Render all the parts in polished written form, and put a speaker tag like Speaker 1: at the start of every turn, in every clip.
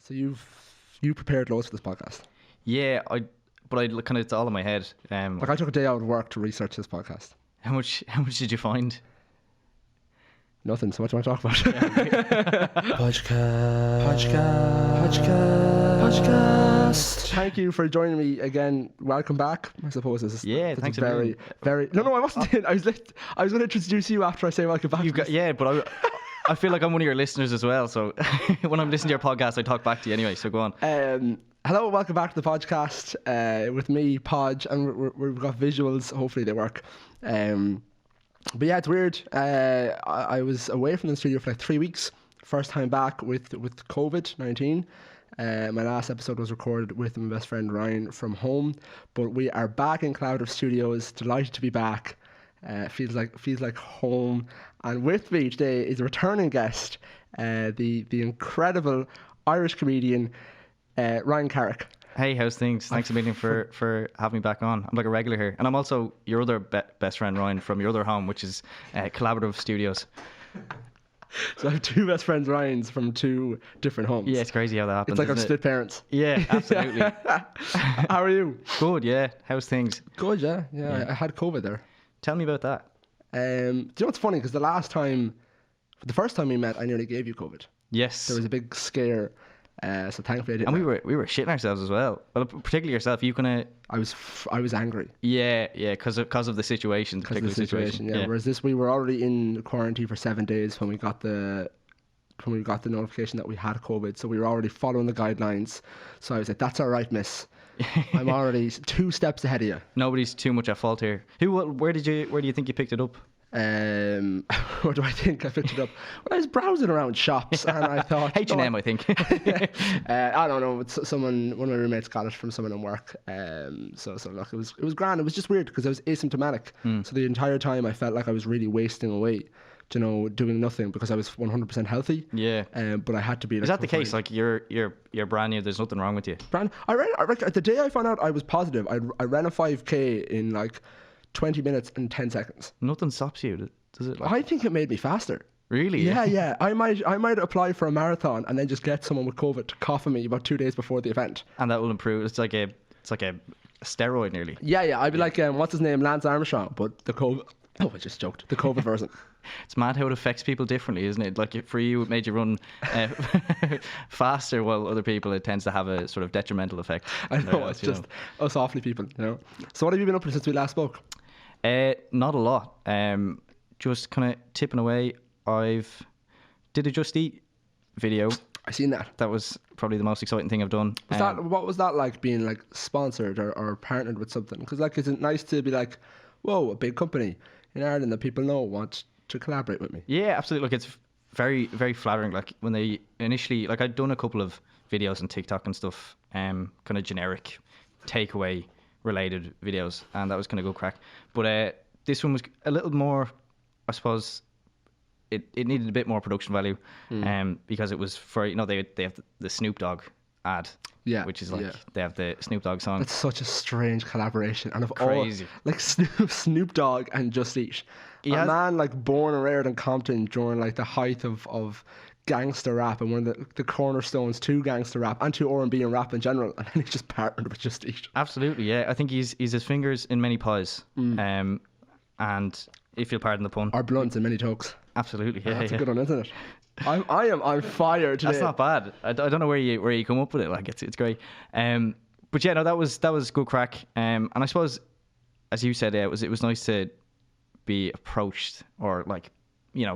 Speaker 1: So you prepared loads for this podcast.
Speaker 2: Yeah, but I kind of it's all in my head.
Speaker 1: Like I took a day out of work to research this podcast.
Speaker 2: How much did you find?
Speaker 1: Nothing. So what do you want to talk about? Podcast. Thank you for joining me again. Welcome back. I suppose this is
Speaker 2: Thanks
Speaker 1: very. No, I wasn't. I was going to introduce you after I say welcome back.
Speaker 2: But I feel like I'm one of your listeners as well. So when I'm listening to your podcast, I talk back to you anyway. So go on.
Speaker 1: Hello, welcome back to the podcast with me, Podge, and we've got visuals. Hopefully they work. But yeah, it's weird. I was away from the studio for like 3 weeks. First time back with COVID-19. My last episode was recorded with my best friend Ryan from home. But we are back in Cloud of Studios. Delighted to be back. Feels like home. And with me today is a returning guest, the incredible Irish comedian Ryan Carrick.
Speaker 2: Hey, how's things? Thanks a million for having me back on. I'm like a regular here. And I'm also your other best friend, Ryan, from your other home, which is Collaborative Studios.
Speaker 1: So I have two best friends, Ryans, from two different homes.
Speaker 2: Yeah, it's crazy how that happens.
Speaker 1: It's like our split parents.
Speaker 2: Yeah, absolutely.
Speaker 1: How are you?
Speaker 2: Good, yeah. How's things?
Speaker 1: Good, yeah. I had COVID there.
Speaker 2: Tell me about that.
Speaker 1: Do you know what's funny? Because the first time we met, I nearly gave you COVID.
Speaker 2: Yes.
Speaker 1: There was a big scare. So thankfully I didn't.
Speaker 2: And we were shitting ourselves as well. Well, particularly yourself. You kind of.
Speaker 1: I was angry.
Speaker 2: Yeah, because of the situation.
Speaker 1: Because of the situation. Yeah. Whereas we were already in quarantine for 7 days when we got the notification that we had COVID. So we were already following the guidelines. So I was like, "That's all right, miss. I'm already 2 steps ahead of you."
Speaker 2: Nobody's too much at fault here. Where do you think you picked it up?
Speaker 1: Where do I think I picked it up? Well, I was browsing around shops and I thought
Speaker 2: H&M, I think.
Speaker 1: I don't know. One of my roommates got it from someone in work. So look, it was grand. It was just weird because I was asymptomatic. So the entire time I felt like I was really wasting away, doing nothing because I was 100% healthy.
Speaker 2: Yeah.
Speaker 1: But I had to be.
Speaker 2: Is that the case? Like you're brand new. There's nothing wrong with you.
Speaker 1: I ran the day I found out I was positive. I ran a 5K in like 20 minutes and 10 seconds.
Speaker 2: Nothing stops you, does it?
Speaker 1: I think it made me faster.
Speaker 2: Really?
Speaker 1: Yeah. I might apply for a marathon and then just get someone with COVID to cough on me about 2 days before the event. And
Speaker 2: that will improve. It's like a steroid nearly.
Speaker 1: Yeah. I'd be like, what's his name, Lance Armstrong, but the COVID. Oh, I just joked. The COVID version.
Speaker 2: It's mad how it affects people differently, isn't it? Like for you, it made you run faster, while other people it tends to have a sort of detrimental effect.
Speaker 1: I know. It's just us awfully people. So what have you been up to since we last spoke?
Speaker 2: Not a lot. Just kind of tipping away. I've did a Just Eat video.
Speaker 1: I seen that.
Speaker 2: That was probably the most exciting thing I've done.
Speaker 1: What was that like, being like sponsored or partnered with something? Because like, is it nice to be like, whoa, a big company in Ireland that people know want to collaborate with me?
Speaker 2: Yeah, absolutely. Like, it's very, very flattering. Like when they initially, like I'd done a couple of videos on TikTok and stuff, kind of generic takeaway related videos, and that was kind of good crack. But this one was a little more, I suppose. It needed a bit more production value, because it was for they have the Snoop Dogg ad, which is like they have the Snoop Dogg song.
Speaker 1: That's such a strange collaboration, and of
Speaker 2: crazy.
Speaker 1: All, like Snoop Dogg and Just Eat, a man like born and reared in Compton during like the height of gangster rap and one of the cornerstones to gangster rap and to R&B and rap in general, and then he just partnered with Just Eat.
Speaker 2: Absolutely, yeah. I think he's his fingers in many pies, and if you'll pardon the pun,
Speaker 1: our blunts in many tokes.
Speaker 2: Absolutely, yeah.
Speaker 1: That's a good one, isn't it? I'm on fire today.
Speaker 2: That's not bad. I don't know where you come up with it. Like it's great. But yeah, no, that was good crack. And I suppose, as you said, it was nice to be approached or like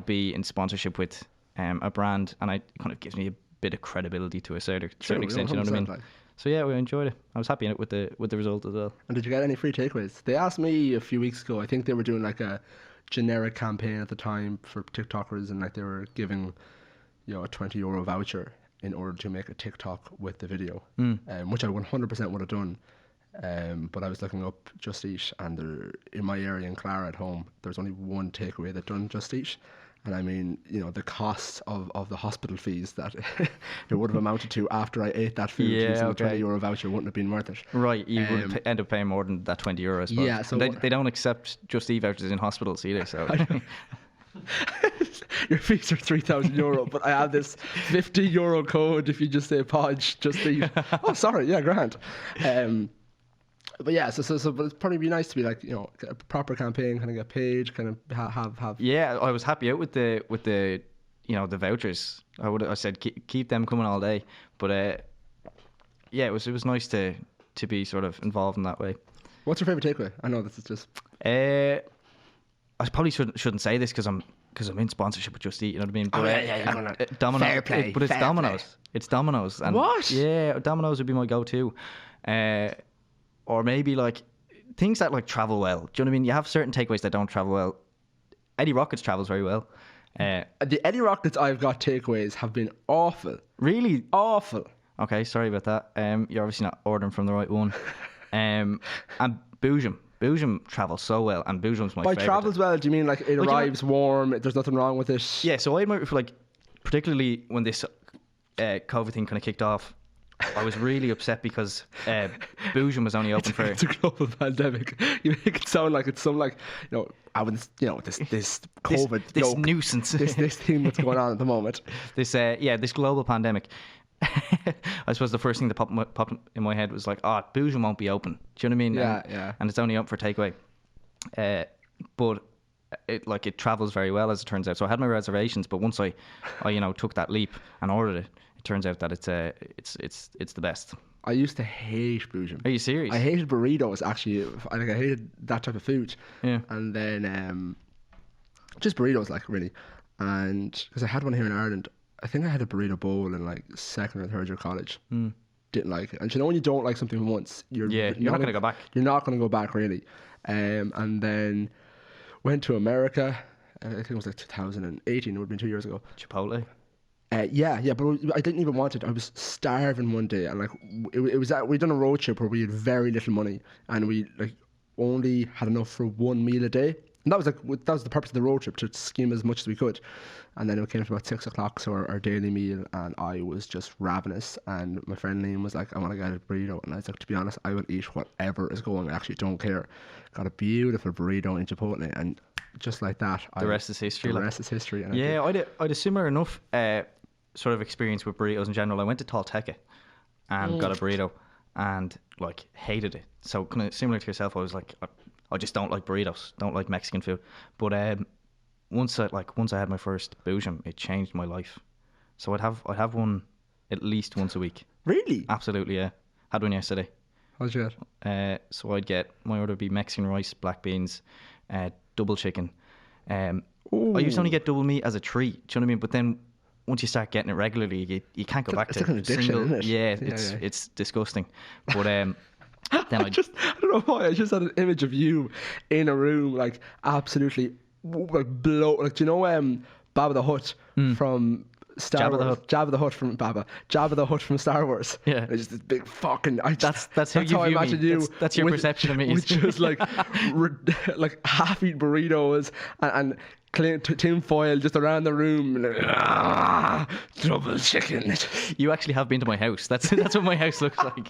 Speaker 2: be in sponsorship with a brand, and it kind of gives me a bit of credibility to a certain extent. You know what I mean? Like. So yeah, we enjoyed it. I was happy with the result as well.
Speaker 1: And did you get any free takeaways? They asked me a few weeks ago. I think they were doing like a generic campaign at the time for TikTokers, and like they were giving a €20 voucher in order to make a TikTok with the video, which I 100% would have done. But I was looking up Just Eat, and in my area in Clara at home, there's only one takeaway that done Just Eat. And I mean, the cost of the hospital fees that it would have amounted to after I ate that food using a €20 voucher wouldn't have been worth it.
Speaker 2: Right, you would end up paying more than that €20, I suppose.
Speaker 1: Yeah, so
Speaker 2: they don't accept Just Eat vouchers in hospitals either, so...
Speaker 1: your fees are €3,000, but I have this €50 code if you just say Podge, just eat. Oh, sorry, yeah, grand. But yeah, but it's probably be nice to be like, you know, a proper campaign, kind of get paid, kind of have.
Speaker 2: Yeah, I was happy out with the you know, the vouchers. I said keep them coming all day, but yeah, it was nice to be sort of involved in that way.
Speaker 1: What's your favorite takeaway? I know this is just.
Speaker 2: I probably shouldn't say this because I'm in sponsorship with Just Eat. You know what I mean? But,
Speaker 1: yeah.
Speaker 2: Domino's.
Speaker 1: Fair play,
Speaker 2: But it's
Speaker 1: fair
Speaker 2: Domino's.
Speaker 1: play.
Speaker 2: It's Domino's. And
Speaker 1: What?
Speaker 2: Yeah, Domino's would be my go-to. Or maybe like things that like travel well. Do you know what I mean? You have certain takeaways that don't travel well. Eddie Rockets travels very well.
Speaker 1: The Eddie Rockets I've got takeaways have been awful.
Speaker 2: Really?
Speaker 1: Awful.
Speaker 2: Okay, sorry about that. You're obviously not ordering from the right one. And Boojum travels so well, and Boojum's my
Speaker 1: By
Speaker 2: favourite.
Speaker 1: travels well, do you mean like it arrives warm, there's nothing wrong with it?
Speaker 2: Yeah, so I remember like, particularly when this COVID thing kind of kicked off, I was really upset because Boojum was only open for...
Speaker 1: It's a global pandemic. You make it sound like it's some like, you know, this COVID...
Speaker 2: this
Speaker 1: yoke,
Speaker 2: nuisance.
Speaker 1: This thing that's going on at the moment.
Speaker 2: This global pandemic. I suppose the first thing that popped in my head was like, Boojum won't be open. Do you know what I mean?
Speaker 1: Yeah.
Speaker 2: And it's only up for takeaway. But it travels very well, as it turns out. So I had my reservations, but once I took that leap and ordered it, it turns out that it's the best.
Speaker 1: I used to hate Boojum.
Speaker 2: Are you serious?
Speaker 1: I hated burritos, actually. I hated that type of food.
Speaker 2: Yeah.
Speaker 1: And then just burritos, like, really. And because I had one here in Ireland, I think I had a burrito bowl in like second or third year college. Didn't like it. And you know when you don't like something once, you're
Speaker 2: not going to go back.
Speaker 1: You're not going to go back, really. And then went to America. I think it was like 2018. It would have been 2 years ago.
Speaker 2: Chipotle.
Speaker 1: Yeah, but I didn't even want it. I was starving one day, and like it was we'd done a road trip where we had very little money, and we like only had enough for one meal a day. And that was the purpose of the road trip, to skim as much as we could. And then it came to about 6 o'clock, so our daily meal, and I was just ravenous. And my friend Liam was like, I want to get a burrito. And I was like, to be honest, I will eat whatever is going. I actually don't care. Got a beautiful burrito in Chipotle, and just like that,
Speaker 2: the rest is history.
Speaker 1: The rest is history. And
Speaker 2: yeah, I had a similar enough sort of experience with burritos in general. I went to Tolteca and got a burrito and like hated it. So kind of similar to yourself, I was like, I just don't like burritos, don't like Mexican food. But once I had my first Boojum, it changed my life. So I'd have one at least once a week.
Speaker 1: Really?
Speaker 2: Absolutely, yeah. Had one yesterday.
Speaker 1: How'd you get?
Speaker 2: So I'd get, my order would be Mexican rice, black beans, double chicken. I used to only get double meat as a treat. Do you know what I mean? But then once you start getting it regularly, you can't go back to
Speaker 1: like an addiction,
Speaker 2: single.
Speaker 1: isn't it?
Speaker 2: Yeah, it's disgusting. But then
Speaker 1: I don't know why. I just had an image of you in a room, like absolutely like blow. Like, do you know Baba the Hutt from Star Wars? Jabba the Hutt from Jabba the Hutt from Star Wars.
Speaker 2: Yeah,
Speaker 1: it's just this big fucking.
Speaker 2: That's how you
Speaker 1: I
Speaker 2: view
Speaker 1: imagine
Speaker 2: me.
Speaker 1: you.
Speaker 2: That's your perception of me.
Speaker 1: With just like like half-eaten burritos and tin foil just around the room. Like, double chicken.
Speaker 2: You actually have been to my house. That's what my house looks like.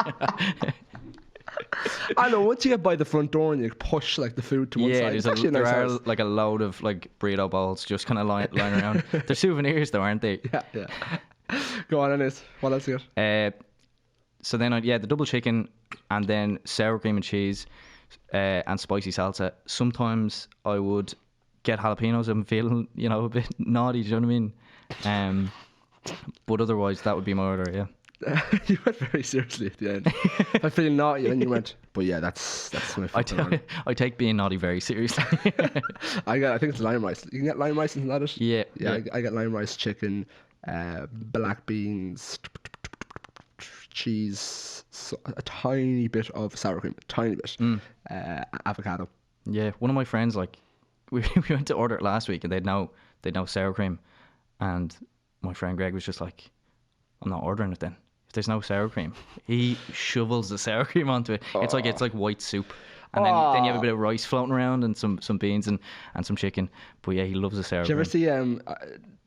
Speaker 2: I
Speaker 1: know, once you get by the front door and you push like the food to one side,
Speaker 2: there are like a load of like burrito balls just kind of lying around. They're souvenirs though, aren't they?
Speaker 1: Yeah. Go on, Anis. What else you got?
Speaker 2: So then the double chicken and then sour cream and cheese and spicy salsa. Sometimes I would get jalapenos. I'm feeling, a bit naughty, do you know what I mean? But otherwise that would be my order, yeah.
Speaker 1: You went very seriously at the end. I feel naughty, and you went, but yeah, that's my favorite.
Speaker 2: I take being naughty very seriously.
Speaker 1: I think it's lime rice. You can get lime rice, isn't that it?
Speaker 2: Yeah.
Speaker 1: I get lime rice, chicken, black beans, cheese, a tiny bit of sour cream, avocado.
Speaker 2: Yeah, one of my friends, like we went to order it last week, and they'd no sour cream, and my friend Greg was just like, I'm not ordering it then. If there's no sour cream, he shovels the sour cream onto it. It's like white soup, and then you have a bit of rice floating around and some beans and some chicken. But yeah, he loves the sour cream.
Speaker 1: Did you ever see?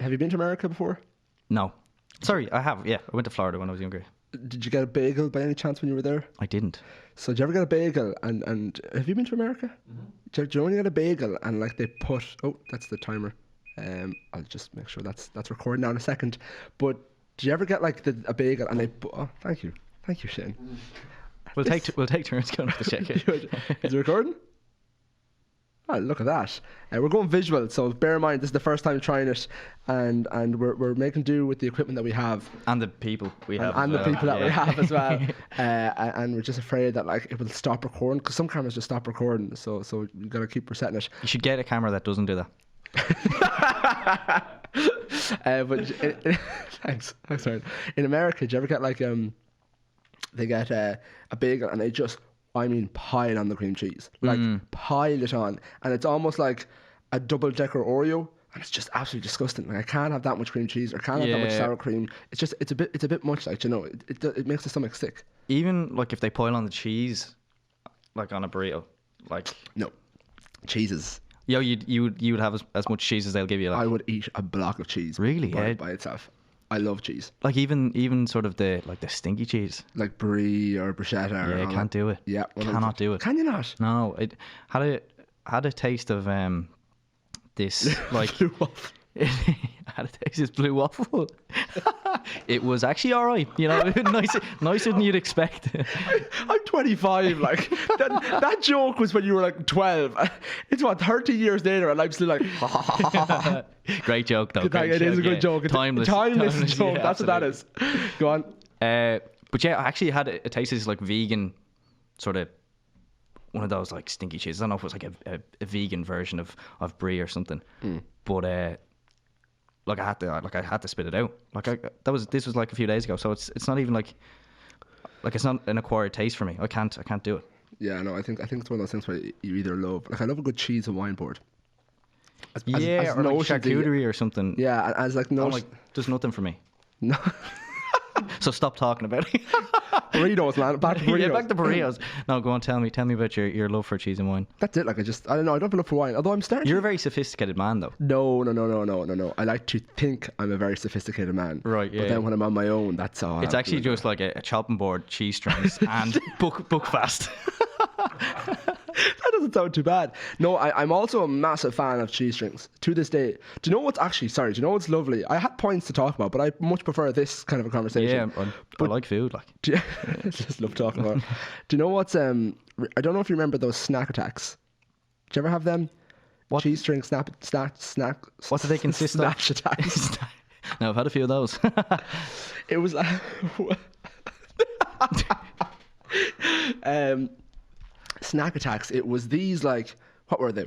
Speaker 1: Have you been to America before?
Speaker 2: No, sorry, I have. Yeah, I went to Florida when I was younger.
Speaker 1: Did you get a bagel by any chance when you were there?
Speaker 2: I didn't.
Speaker 1: So did you ever get a bagel? And have you been to America? Mm-hmm. Do you only get a bagel and like they put? Oh, that's the timer. I'll just make sure that's recording now in a second. But do you ever get like a bagel and they? Oh, thank you, Shane.
Speaker 2: We'll take turns going to check it.
Speaker 1: Is it recording? Oh, look at that. We're going visual, so bear in mind this is the first time trying it, and we're making do with the equipment that we have.
Speaker 2: And the people we have.
Speaker 1: And the people that we have as well. And we're just afraid that like it will stop recording, because some cameras just stop recording, so you got to keep resetting it.
Speaker 2: You should get a camera that doesn't do that.
Speaker 1: Thanks, Aaron. In America, do you ever get like they get a bagel and they just, I mean, pile on the cream cheese, like pile it on, and it's almost like a double-decker Oreo, and it's just absolutely disgusting. Like I can't have that much cream cheese, or can't have that much sour cream. It's a bit much. Like, you know, it makes the stomach sick.
Speaker 2: Even like if they pile on the cheese, like on a burrito, like
Speaker 1: no, cheeses.
Speaker 2: Yo, you would have as much cheese as they'll give you. Like.
Speaker 1: I would eat a block of cheese.
Speaker 2: Really?
Speaker 1: By itself. I love cheese.
Speaker 2: Like even sort of the stinky cheese.
Speaker 1: Like brie or bruschetta.
Speaker 2: Yeah, can't do it.
Speaker 1: Yeah,
Speaker 2: cannot do it.
Speaker 1: Can you not?
Speaker 2: No, it had a taste of this like
Speaker 1: blue waffle.
Speaker 2: It had a taste of this blue waffle. It was actually all right, you know, nicer than you'd expect.
Speaker 1: I'm 25. Like that joke was when you were like 12. It's what 30 years later, and I'm still like.
Speaker 2: Great joke though.
Speaker 1: It is a good joke.
Speaker 2: Timeless
Speaker 1: joke.
Speaker 2: Yeah,
Speaker 1: that's absolutely what that is. Go on.
Speaker 2: But yeah, I actually had a taste of this like vegan sort of one of those like stinky cheeses. I don't know if it was like a vegan version of brie or something. But like I had to spit it out. This was like a few days ago, so it's not even like it's not an acquired taste for me. I can't do it.
Speaker 1: Yeah, no, I think it's one of those things where you either love, like I love a good cheese and wine board.
Speaker 2: As or like charcuterie or something.
Speaker 1: Yeah, as like no,
Speaker 2: there's nothing for me.
Speaker 1: No.
Speaker 2: So stop talking about it.
Speaker 1: Burritos, man. Back to burritos.
Speaker 2: Yeah, back to burritos. No, go on. Tell me about your love for cheese and wine.
Speaker 1: That's it. Like I don't know. I don't have a love for wine. Although I'm starting.
Speaker 2: You're a very sophisticated man, though.
Speaker 1: No. I like to think I'm a very sophisticated man.
Speaker 2: Right. Yeah.
Speaker 1: But then when I'm on my own, that's all.
Speaker 2: It's actually just like a chopping board, cheese strings, and book fast.
Speaker 1: That doesn't sound too bad. No, I'm also a massive fan of cheese strings to this day. Do you know what's lovely? I had points to talk about, but I much prefer this kind of a conversation.
Speaker 2: Yeah, I like food. Like,
Speaker 1: just love talking about it. Do you know what's I don't know if you remember those snack attacks. Did you ever have them? What? Cheese string snack.
Speaker 2: What do they consist of?
Speaker 1: Snatch attacks.
Speaker 2: No, I've had a few of those.
Speaker 1: It was like snack attacks. It was these like, what were they?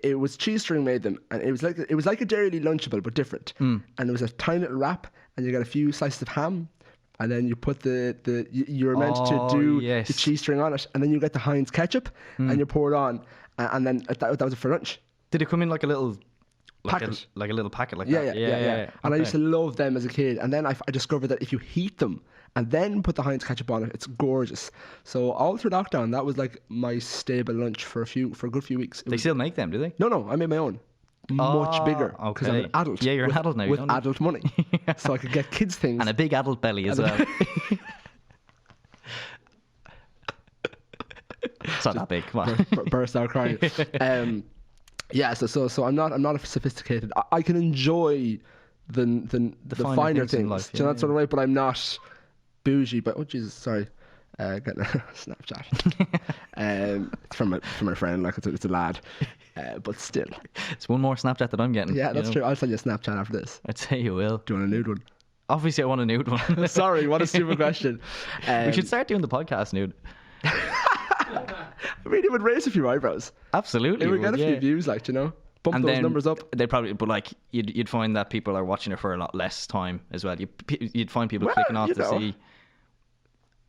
Speaker 1: It was cheese string made them, and it was like a Dairy Lunchable but different. And it was a tiny little wrap, and you got a few slices of ham, and then you put you were meant to do the cheese string on it, and then you get the Heinz ketchup, and you pour it on, and then that was it for lunch.
Speaker 2: Did it come in like a little
Speaker 1: packet?
Speaker 2: Like a little packet like
Speaker 1: that?
Speaker 2: Yeah.
Speaker 1: And
Speaker 2: okay.
Speaker 1: I used to love them as a kid, and then I discovered that if you heat them and then put the Heinz ketchup on it, it's gorgeous. So all through lockdown, that was like my stable lunch for a good few weeks.
Speaker 2: They still make them, do they?
Speaker 1: No, I made my own. Much bigger, because I'm an adult.
Speaker 2: Yeah, you're an adult now.
Speaker 1: With adult money. So I could get kids things.
Speaker 2: And a big adult belly as well. It's not that big, come on.
Speaker 1: Burst out crying. Yeah, so I'm not sophisticated. I can enjoy the finer things.
Speaker 2: Life,
Speaker 1: do you know that sort of way? But I'm not bougie. But oh Jesus, sorry, getting a Snapchat. It's from a friend. Like it's a lad, but still.
Speaker 2: It's one more Snapchat that I'm getting.
Speaker 1: Yeah, that's true. I'll send you a Snapchat after this.
Speaker 2: I'd say you will.
Speaker 1: Do you want a nude one?
Speaker 2: Obviously, I want a nude one.
Speaker 1: Sorry, what a stupid question.
Speaker 2: We should start doing the podcast nude.
Speaker 1: I mean, it would raise a few eyebrows.
Speaker 2: Absolutely,
Speaker 1: it would get a few views, like, you know, bump those numbers up.
Speaker 2: They probably, but like you'd find that people are watching it for a lot less time as well. You'd find people clicking off to see.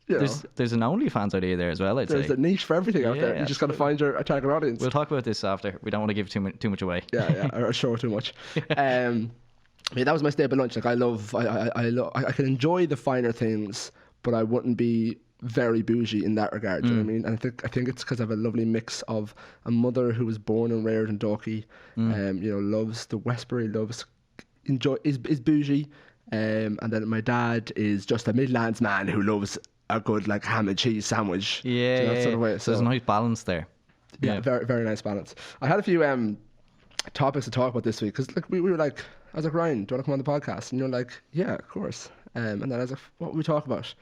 Speaker 2: There's an OnlyFans idea there as well.
Speaker 1: There's a niche for everything out there. You just got to find your target audience.
Speaker 2: We'll talk about this after. We don't want to give too much away.
Speaker 1: Yeah, or show too much. Yeah, that was my staple lunch. Like I can enjoy the finer things, but I wouldn't be very bougie in that regard. Do you know what I mean? And I think it's because I have a lovely mix of a mother who was born and reared in Dalkey, loves the Westbury, is bougie, and then my dad is just a Midlands man who loves a good like ham and cheese sandwich.
Speaker 2: Yeah, sort of way. So there's a nice balance there.
Speaker 1: Yeah, very very nice balance. I had a few topics to talk about this week, because like we were like, I was like, Ryan, do you want to come on the podcast? And you're like, yeah, of course. And then I was like, what would we talk about?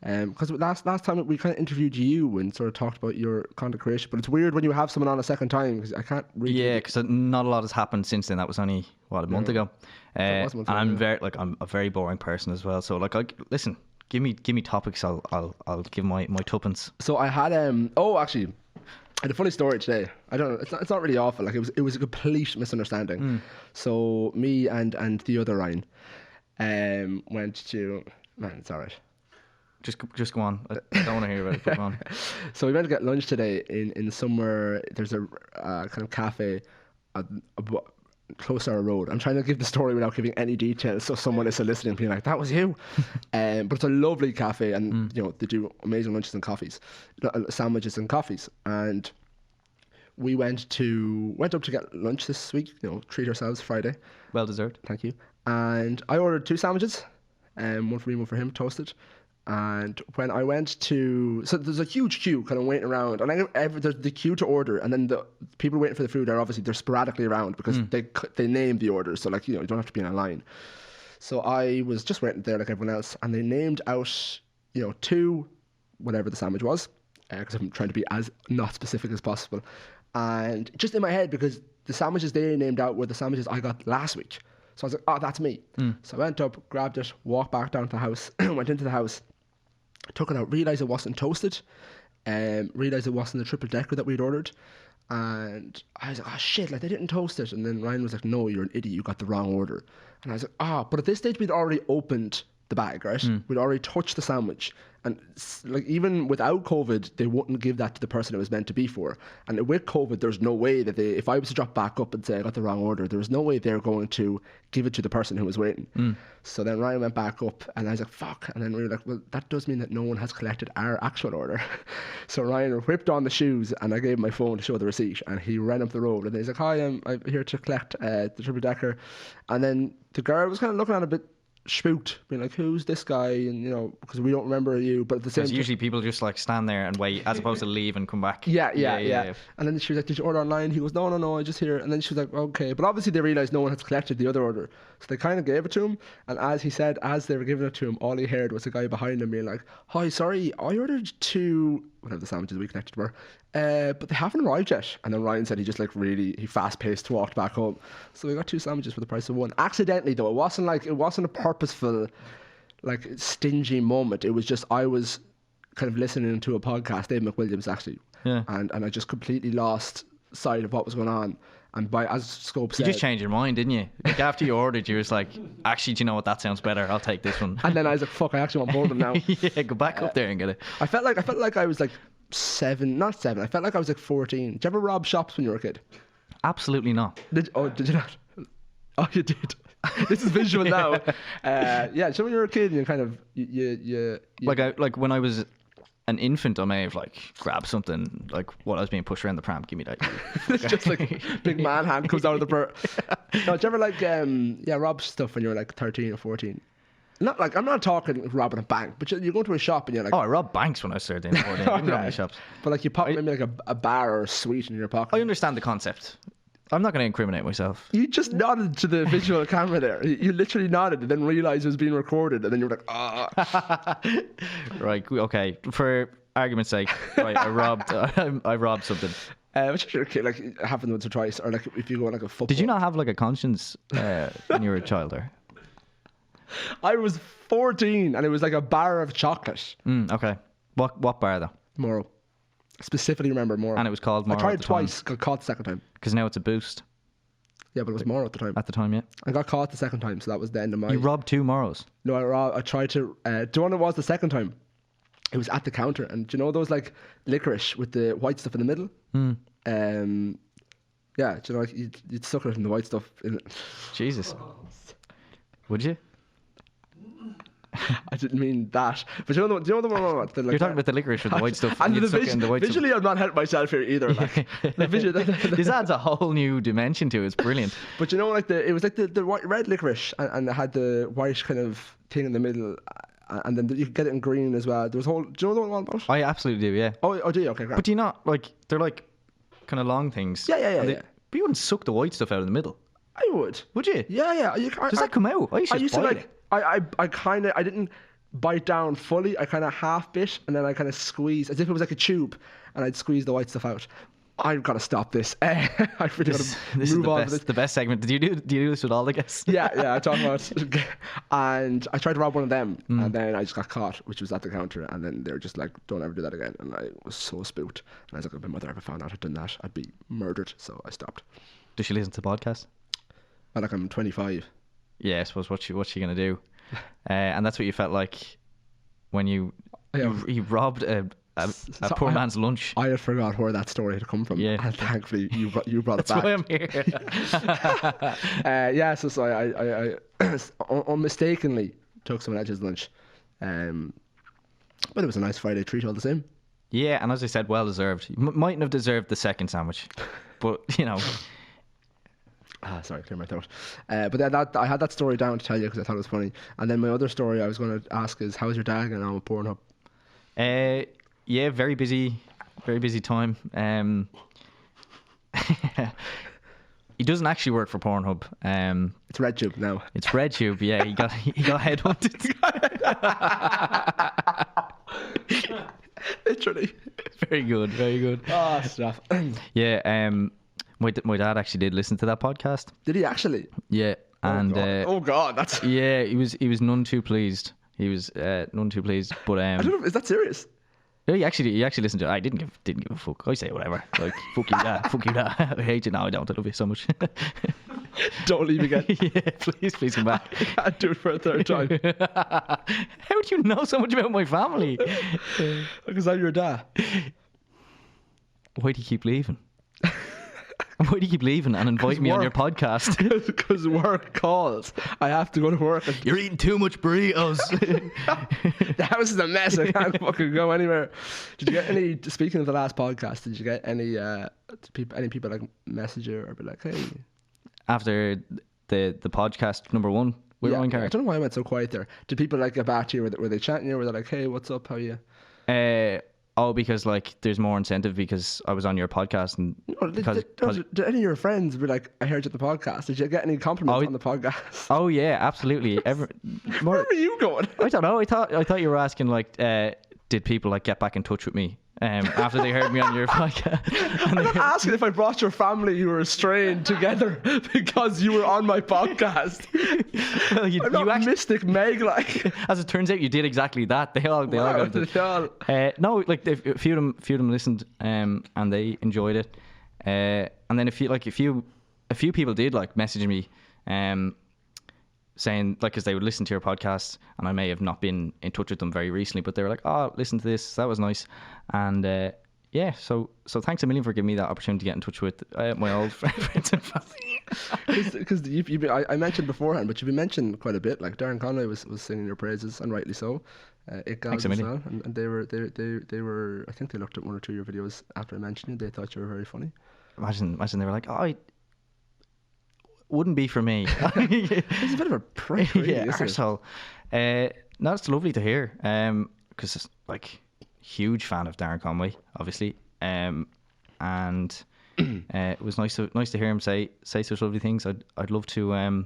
Speaker 1: Because last time we kind of interviewed you and sort of talked about your content creation, but it's weird when you have someone on a second time because I can't really.
Speaker 2: Yeah, because not a lot has happened since then. That was only a month ago.
Speaker 1: was a month
Speaker 2: and
Speaker 1: ago,
Speaker 2: I'm a very boring person as well. So like, listen, give me topics. I'll give my tuppence.
Speaker 1: So I had actually, I had a funny story today. I don't know. It's not really awful. Like it was a complete misunderstanding. So me and the other Ryan, went to. Man, it's alright.
Speaker 2: Just go on. I don't want to hear about it. But go on.
Speaker 1: So we went to get lunch today in somewhere. There's a kind of cafe close to our road. I'm trying to give the story without giving any details, so someone is listening, being like, "That was you." But it's a lovely cafe, and you know they do amazing lunches and coffees, sandwiches and coffees. And we went up to get lunch this week. You know, treat ourselves Friday.
Speaker 2: Well deserved.
Speaker 1: Thank you. And I ordered 2 sandwiches, one for me, one for him, toasted. And when I went to, so there's a huge queue kind of waiting around, and there's the queue to order, and then the people waiting for the food are obviously they're sporadically around because they name the order, so like you know you don't have to be in a line. So I was just waiting there like everyone else, and they named out 2 whatever the sandwich was, because I'm trying to be as not specific as possible, and just in my head because the sandwiches they named out were the sandwiches I got last week. So I was like, oh, that's me. So I went up, grabbed it, walked back down to the house, went into the house, took it out, realised it wasn't toasted, realised it wasn't the triple decker that we'd ordered, and I was like, oh shit, like they didn't toast it. And then Ryan was like, no, you're an idiot, you got the wrong order. And I was like, but at this stage we'd already opened the bag, right? We'd already touched the sandwich, and like even without COVID they wouldn't give that to the person it was meant to be for. And with COVID there's no way that if I was to drop back up and say I got the wrong order, there was no way they're going to give it to the person who was waiting. So then Ryan went back up and I was like, fuck. And then we were like, well, that does mean that no one has collected our actual order. So Ryan whipped on the shoes and I gave him my phone to show the receipt, and he ran up the road and he's like, hi, I'm here to collect the triple decker. And then the girl was kind of looking at it a bit spooked, being like, who's this guy? And because we don't remember you, but at the same time
Speaker 2: usually people just like stand there and wait as opposed to leave and come back.
Speaker 1: Yeah. And then she was like, did you order online? He goes, no, I just here. And then she was like, okay, but obviously they realised no one had collected the other order, so they kind of gave it to him. And as he said, as they were giving it to him, all he heard was a guy behind him being like, hi, sorry, I ordered 2 whatever the sandwiches we collected were, but they haven't arrived yet. And then Ryan said he just like he fast paced walked back home. So we got 2 sandwiches for the price of 1. Accidentally though, it wasn't a purposeful like stingy moment. It was just I was kind of listening to a podcast, Dave McWilliams actually, and I just completely lost sight of what was going on. And as Scope said,
Speaker 2: you just changed your mind, didn't you? Like after you ordered, you was like, actually, do you know what? That sounds better. I'll take this one.
Speaker 1: And then I was like, fuck, I actually want both of them now.
Speaker 2: Yeah, go back up there and get it.
Speaker 1: I felt like I was like 7, not 7. I felt like I was like 14. Did you ever rob shops when you were a kid?
Speaker 2: Absolutely not.
Speaker 1: Did you not? Oh, you did. This is visual now. So when you were a kid, you kind of you
Speaker 2: like when I was an infant, I may have like grabbed something like what I was being pushed around the pram. Give me that.
Speaker 1: It's just like big man hand comes out of the purse. No, did you ever like rob stuff when you were like 13 or 14? Not like, I'm not talking robbing a bank, but you go to a shop and you're like,
Speaker 2: I robbed banks when I was 13 or 14. I didn't rob any shops.
Speaker 1: But like you pop maybe like a bar or a sweet in your pocket.
Speaker 2: I understand the concept. I'm not going to incriminate myself.
Speaker 1: You just nodded to the visual camera there. You literally nodded and then realised it was being recorded, and then you were like, ah.
Speaker 2: Right, okay. For argument's sake, right, I robbed something.
Speaker 1: Which is okay, like it happened once or twice, or like if you go on like a football.
Speaker 2: Did you not have like a conscience when you were a child, or?
Speaker 1: I was 14 and it was like a bar of chocolate.
Speaker 2: Okay. What bar though?
Speaker 1: Moro. I specifically remember Moro.
Speaker 2: And it was called Moro.
Speaker 1: I tried twice, got caught the second time.
Speaker 2: Because now it's a Boost.
Speaker 1: Yeah, but it was Moro at the time.
Speaker 2: At the time, yeah.
Speaker 1: I got caught the second time, so that was the end of my...
Speaker 2: You robbed 2 Moros?
Speaker 1: No, I tried to... do you know what it was the second time? It was at the counter, and do you know those like licorice with the white stuff in the middle? Yeah, do you know, like you'd suck it in the white stuff in it.
Speaker 2: Jesus. Would you?
Speaker 1: I didn't mean that, but do you know the one?
Speaker 2: You're talking about the licorice with the white stuff,
Speaker 1: and
Speaker 2: you'd suck it in the white
Speaker 1: visually,
Speaker 2: stuff.
Speaker 1: I'm not helping myself here either. Like,
Speaker 2: this adds a whole new dimension to it. It's brilliant.
Speaker 1: But you know, like it was like the white, red licorice, and it had the white kind of thing in the middle, and then you could get it in green as well. There was whole. Do you know the one about?
Speaker 2: I absolutely do. Yeah.
Speaker 1: Oh, do you? Okay, great.
Speaker 2: But do you not like? They're like kind of long things.
Speaker 1: Yeah.
Speaker 2: But you wouldn't suck the white stuff out of the middle,
Speaker 1: I would.
Speaker 2: would you?
Speaker 1: Yeah.
Speaker 2: Does that come out? I used to
Speaker 1: to
Speaker 2: bite
Speaker 1: like. I kind of. I didn't bite down fully. I kind of half bit, and then I kind of squeeze as if it was like a tube, and I'd squeeze the white stuff out. I've got to stop this. I really got to
Speaker 2: This
Speaker 1: move on.
Speaker 2: is the best segment. Do you do this with all the guests?
Speaker 1: Yeah, I talk about it. And I tried to rob one of them, and then I just got caught, which was at the counter, and then they were just like, don't ever do that again. And I was so spooked. And I was like, if my mother ever found out I'd done that, I'd be murdered. So I stopped.
Speaker 2: Does she listen to podcasts?
Speaker 1: Well, like I'm 25.
Speaker 2: Yeah, I suppose what's she going to do? And that's what you felt like when you robbed a poor man's lunch.
Speaker 1: I had forgot where that story had come from.
Speaker 2: Yeah.
Speaker 1: And thankfully you brought it
Speaker 2: That's
Speaker 1: back.
Speaker 2: why I'm here.
Speaker 1: Yeah, so I unmistakably took someone else's lunch. But it was a nice Friday treat all the same.
Speaker 2: Yeah, and as I said, well deserved. You mightn't have deserved the second sandwich, but you know.
Speaker 1: Sorry, clear my throat. But then I had that story down to tell you because I thought it was funny. And then my other story I was going to ask is, how's your dad getting on with Pornhub?
Speaker 2: Yeah, very busy time. He doesn't actually work for Pornhub.
Speaker 1: It's RedTube now.
Speaker 2: It's RedTube. Yeah, he got headhunted.
Speaker 1: Literally.
Speaker 2: Very good.
Speaker 1: Oh, stuff.
Speaker 2: Yeah. My dad actually did listen to that podcast.
Speaker 1: Did he actually?
Speaker 2: Yeah, and
Speaker 1: oh god, that's.
Speaker 2: Yeah, he was none too pleased. He was none too pleased. But
Speaker 1: I don't know. Is that serious?
Speaker 2: Yeah, he actually listened to it. I didn't give a fuck. I say whatever. Like fuck you, dad. I hate you. No, I don't. I love you so much.
Speaker 1: Don't leave again.
Speaker 2: Yeah, please come back.
Speaker 1: I can't do it for a third time.
Speaker 2: How do you know so much about my family?
Speaker 1: Because I'm your dad.
Speaker 2: Why do you keep leaving? Why do you keep leaving and invite me on your podcast?
Speaker 1: Because work calls. I have to go to work.
Speaker 2: You're eating too much burritos.
Speaker 1: The house is a mess. I can't fucking go anywhere. Did you get any? Speaking of the last podcast, did you get any people like message you or be like, hey?
Speaker 2: After the podcast number 1 with Ryan Carrick.
Speaker 1: I don't know why I went so quiet there. Did people like get back to you? Were they chatting you? Were they like, hey, what's up? How are you?
Speaker 2: Because like there's more incentive because I was on your podcast and
Speaker 1: did any of your friends be like, I heard you at the podcast? Did you get any compliments on the podcast?
Speaker 2: Oh yeah, absolutely.
Speaker 1: Where were you going?
Speaker 2: I don't know. I thought you were asking like, did people like get back in touch with me after they heard me on your podcast?
Speaker 1: I'm not asking if I brought your family you were estranged together because you were on my podcast.
Speaker 2: Well, you
Speaker 1: actually, Mystic Meg, like.
Speaker 2: As it turns out, you did exactly that. They all got it. No, like a few of them listened and they enjoyed it. And then a few people did like message me saying like, because they would listen to your podcast and I may have not been in touch with them very recently, but they were like, oh, listen to this, that was nice. And yeah, so thanks a million for giving me that opportunity to get in touch with my old friends and family.
Speaker 1: Because I mentioned beforehand, but you've been mentioned quite a bit. Like Darren Conway was singing your praises, and rightly so.
Speaker 2: Thanks a million.
Speaker 1: Well, and they were. I think they looked at one or two of your videos after I mentioned you. They thought you were very funny.
Speaker 2: Imagine they were like, oh, it wouldn't be for me.
Speaker 1: It's a bit of a prick, really,
Speaker 2: yeah, arsehole. No, it's lovely to hear. Because it's like huge fan of Darren Conway, obviously. And it was nice to hear him say such lovely things. I'd love to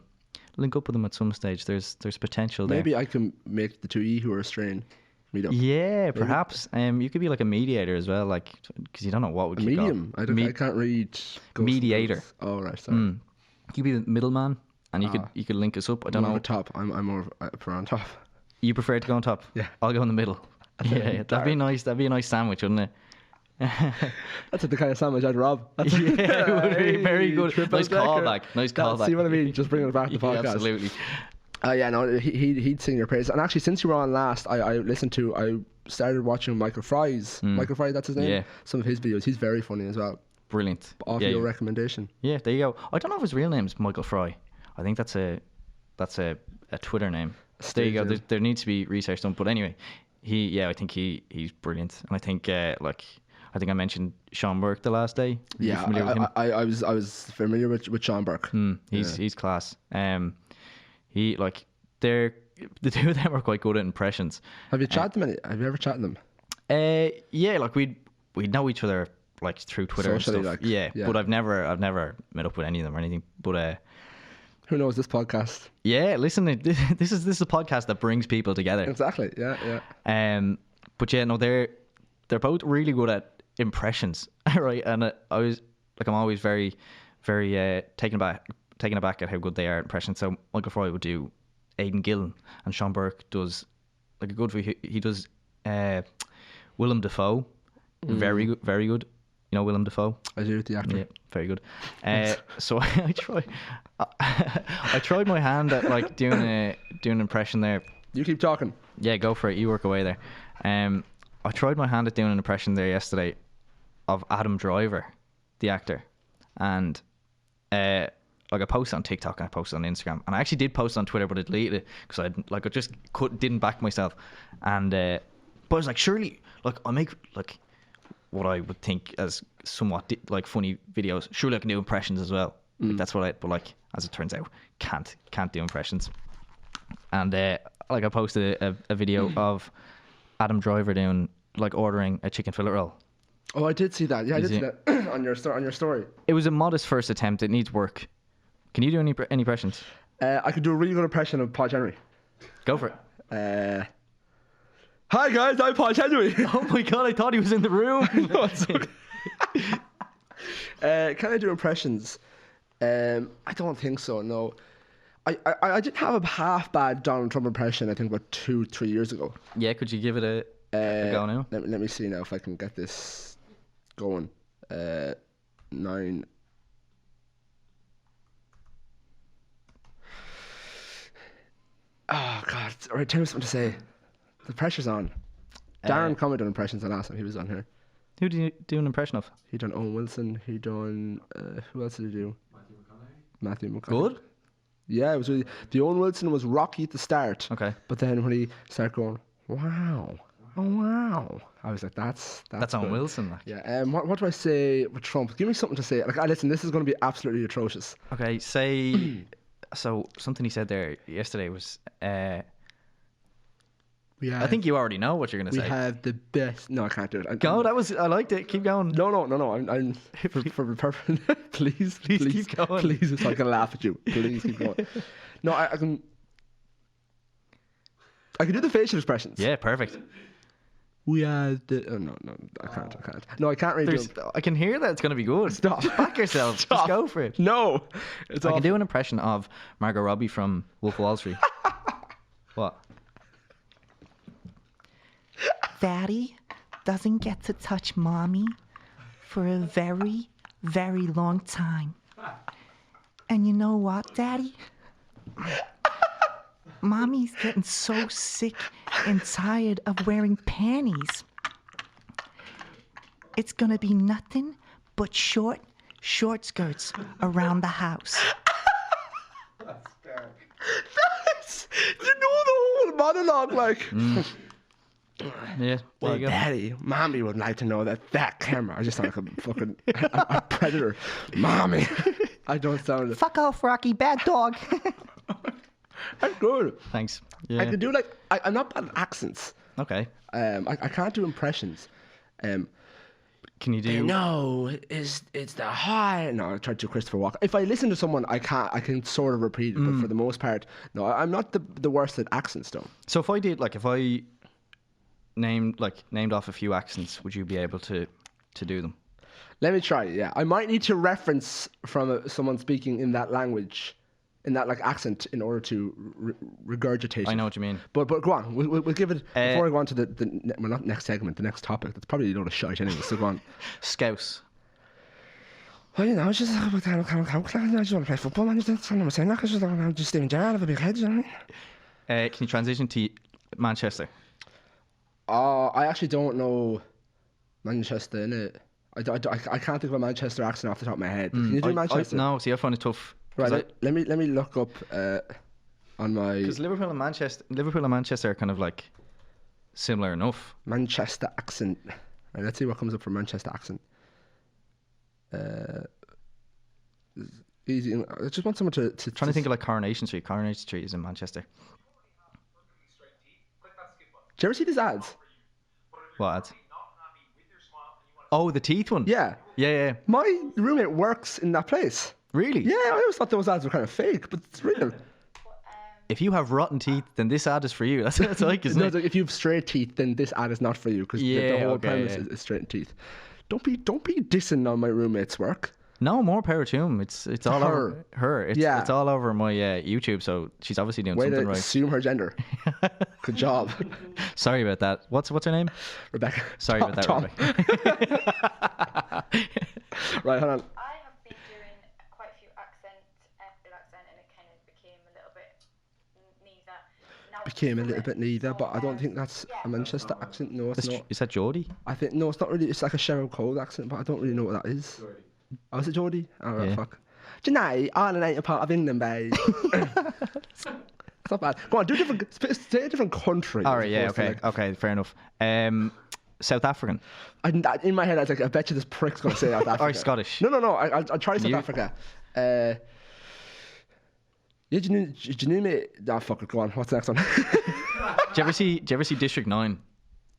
Speaker 2: link up with him at some stage. There's potential there.
Speaker 1: Maybe I can make the two of you who are estranged meet up.
Speaker 2: Yeah, maybe. Perhaps. You could be like a mediator as well, like because you don't know what would kick
Speaker 1: medium.
Speaker 2: off.
Speaker 1: I can't read.
Speaker 2: Mediator.
Speaker 1: Oh right, sorry.
Speaker 2: You could be the middleman, and you could link us up. I don't know.
Speaker 1: Top. I'm more for on top.
Speaker 2: You prefer to go on top?
Speaker 1: Yeah.
Speaker 2: I'll go in the middle. Yeah, that'd be nice. That'd be a nice sandwich, wouldn't it?
Speaker 1: That's the kind of sandwich I'd rob.
Speaker 2: Yeah, it would be very good. Nice callback. Nice callback.
Speaker 1: See what I mean? Just bringing it back to the podcast.
Speaker 2: Yeah, absolutely.
Speaker 1: Yeah, no, he'd sing your praise. And actually, since you were on last, I started watching Michael Fry's. Michael Fry, that's his name?
Speaker 2: Yeah.
Speaker 1: Some of his videos. He's very funny as well.
Speaker 2: Brilliant.
Speaker 1: Off your recommendation.
Speaker 2: Yeah, there you go. I don't know if his real name's Michael Fry. I think that's a Twitter name. There you go. There needs to be research done. But anyway, I think he's brilliant. And I think I mentioned Sean Burke the last day.
Speaker 1: Yeah,
Speaker 2: familiar with him?
Speaker 1: I was familiar with Sean Burke.
Speaker 2: He's class. The two of them are quite good at impressions.
Speaker 1: Have you chatted them? Have you ever chatted them?
Speaker 2: Yeah, like we'd know each other like through Twitter and
Speaker 1: Socially,
Speaker 2: stuff.
Speaker 1: like,
Speaker 2: Yeah,
Speaker 1: yeah.
Speaker 2: but I've never met up with any of them or anything. But
Speaker 1: Who knows this podcast?
Speaker 2: yeah, listen, this is a podcast that brings people together.
Speaker 1: Exactly. Yeah.
Speaker 2: But yeah, no, they're both really good at impressions, right? And I'm always very taken aback at how good they are at impressions. So Michael Fry would do Aidan Gillen, and Sean Burke does like a good. He does Willem Dafoe, very good. You know Willem Dafoe?
Speaker 1: I do, the actor.
Speaker 2: Yeah, very good. So I tried my hand at like doing an impression there.
Speaker 1: You keep talking.
Speaker 2: Yeah, go for it. You work away there. I tried my hand at doing an impression there yesterday of Adam Driver, the actor, and like I posted on TikTok and I posted on Instagram, and I actually did post on Twitter, but I deleted it because I just didn't back myself, and but I was like, surely, like I make like what I would think as somewhat like funny videos. Surely I can do impressions as well. Like, that's what but like as it turns out, can't do impressions. And like I posted a video of Adam Driver doing like ordering a chicken fillet roll.
Speaker 1: Oh, I did see that. Yeah, I did see that on your story. It
Speaker 2: was a modest first attempt. It needs work. Can you do any impressions?
Speaker 1: I could do a really good impression of Podge Henry.
Speaker 2: Go for it.
Speaker 1: Hi guys, I'm Podge Henry.
Speaker 2: Oh my god, I thought he was in the room.
Speaker 1: No, it's okay. Can I do impressions? I don't think so. No. I did have a half bad Donald Trump impression. I think about 2-3 years ago.
Speaker 2: Yeah, could you give it a go now?
Speaker 1: Let me see now if I can get this going. 9. Oh God! All right, tell me something to say. The pressure's on. Darren commented on impressions the last time he was on here.
Speaker 2: Who did you do an impression of?
Speaker 1: He done Owen Wilson. He done who else did he do? Matthew McConaughey.
Speaker 2: Good.
Speaker 1: Yeah, it was really. The Owen Wilson was rocky at the start.
Speaker 2: Okay.
Speaker 1: But then when he started going, wow, oh wow, I was like, that's
Speaker 2: Owen Wilson. Like.
Speaker 1: Yeah. What do I say with Trump? Give me something to say. Like, listen, this is going to be absolutely atrocious.
Speaker 2: Okay, say. So something he said there yesterday was. I think you already know what you're going to say.
Speaker 1: We have the best. No, I can't do it.
Speaker 2: I liked it. Keep going.
Speaker 1: No. I'm for purpose. Please
Speaker 2: keep going.
Speaker 1: Please, it's not going to laugh at you. Please keep going. No, I can. I can do the facial expressions.
Speaker 2: Yeah, perfect.
Speaker 1: We are the. Oh, no, I can't. No, I can't really do it.
Speaker 2: I can hear that it's going to be good.
Speaker 1: Stop.
Speaker 2: Back yourself.
Speaker 1: Stop.
Speaker 2: Just go for it.
Speaker 1: No. I
Speaker 2: can do an impression of Margot Robbie from Wolf of Wall Street. What?
Speaker 3: Daddy doesn't get to touch Mommy for a very, very long time. And you know what, Daddy? Mommy's getting so sick and tired of wearing panties. It's gonna be nothing but short skirts around the house.
Speaker 1: That's, you know the whole monologue, like.
Speaker 2: Yeah.
Speaker 1: Well, Daddy, Mommy would like to know that camera. I just sound like a fucking a predator. Mommy. I don't sound.
Speaker 3: Fuck off, Rocky. Bad dog.
Speaker 1: I'm good.
Speaker 2: Thanks. Yeah.
Speaker 1: I can do like I'm not bad at accents.
Speaker 2: Okay.
Speaker 1: I can't do impressions.
Speaker 2: Can you do?
Speaker 1: No, it's the high. No, I tried to do Christopher Walken. If I listen to someone, I can sort of repeat it, but for the most part, no, I'm not the worst at accents though.
Speaker 2: So if I named off a few accents, would you be able to do them?
Speaker 1: Let me try. Yeah, I might need to reference from someone speaking in that language, in that like accent, in order to regurgitate.
Speaker 2: I know what you mean.
Speaker 1: But go on. We'll give it before I go on to the well, not next segment, the next topic. That's probably a lot of shite anyway. So go on.
Speaker 2: Scouse.
Speaker 1: Well, you know, it's just I just want to play football. Man, I'm saying that because I'm just Steven Gerrard have a big head. You know what I mean?
Speaker 2: Can you transition to Manchester?
Speaker 1: I actually don't know Manchester, innit? I can't think of a Manchester accent off the top of my head. Can you do Manchester?
Speaker 2: No, see, I find it tough.
Speaker 1: Right, let me look up on my.
Speaker 2: Because Liverpool and Manchester are kind of like similar enough.
Speaker 1: Manchester accent. Right, let's see what comes up for Manchester accent. Easy. I just want someone to
Speaker 2: trying to think of like Coronation Street. Coronation Street is in Manchester.
Speaker 1: Do you ever see these ads?
Speaker 2: What ads? Oh, the teeth one.
Speaker 1: Yeah.
Speaker 2: Yeah.
Speaker 1: My roommate works in that place.
Speaker 2: Really?
Speaker 1: Yeah, I always thought those ads were kind of fake, but it's real.
Speaker 2: If you have rotten teeth, then this ad is for you. That's like, isn't
Speaker 1: No,
Speaker 2: it?
Speaker 1: it's like if you have straight teeth, then this ad is not for you because the
Speaker 2: Yeah,
Speaker 1: whole
Speaker 2: okay,
Speaker 1: premise is straight teeth. Don't be dissing on my roommate's work.
Speaker 2: No, more power to him. It's all over her. It's all over my YouTube. So she's obviously doing
Speaker 1: Way
Speaker 2: something
Speaker 1: to
Speaker 2: right.
Speaker 1: assume her gender. Good job,
Speaker 2: Sorry about that. What's her name?
Speaker 1: Rebecca.
Speaker 2: Sorry about that,
Speaker 1: Tom.
Speaker 2: Rebecca.
Speaker 1: Right, hold on.
Speaker 4: I have been doing quite a few accents, and it kind of became a little bit neither. Now
Speaker 1: Became a little bit neither, but I don't think that's a Manchester accent. No, it's not.
Speaker 2: Is that Geordie?
Speaker 1: I think no, it's not really. It's like a Cheryl Cole accent, but I don't really know what that is. Oh, is it Geordie? Oh, right,
Speaker 2: Yeah.
Speaker 1: fuck. Tonight, Ireland ain't a part of England, babe. It's not bad. Go on, say a different country.
Speaker 2: All
Speaker 1: as
Speaker 2: right, yeah,
Speaker 1: opposed to,
Speaker 2: okay,
Speaker 1: like-
Speaker 2: okay, fair enough. South African.
Speaker 1: In my head, I was like, I bet you this prick's gonna say South Africa.
Speaker 2: Or Scottish.
Speaker 1: No. I'll try South
Speaker 2: You-
Speaker 1: Africa. Yeah, do you know me? Oh, fuck it. Go on. What's the next one?
Speaker 2: Do you ever see District 9?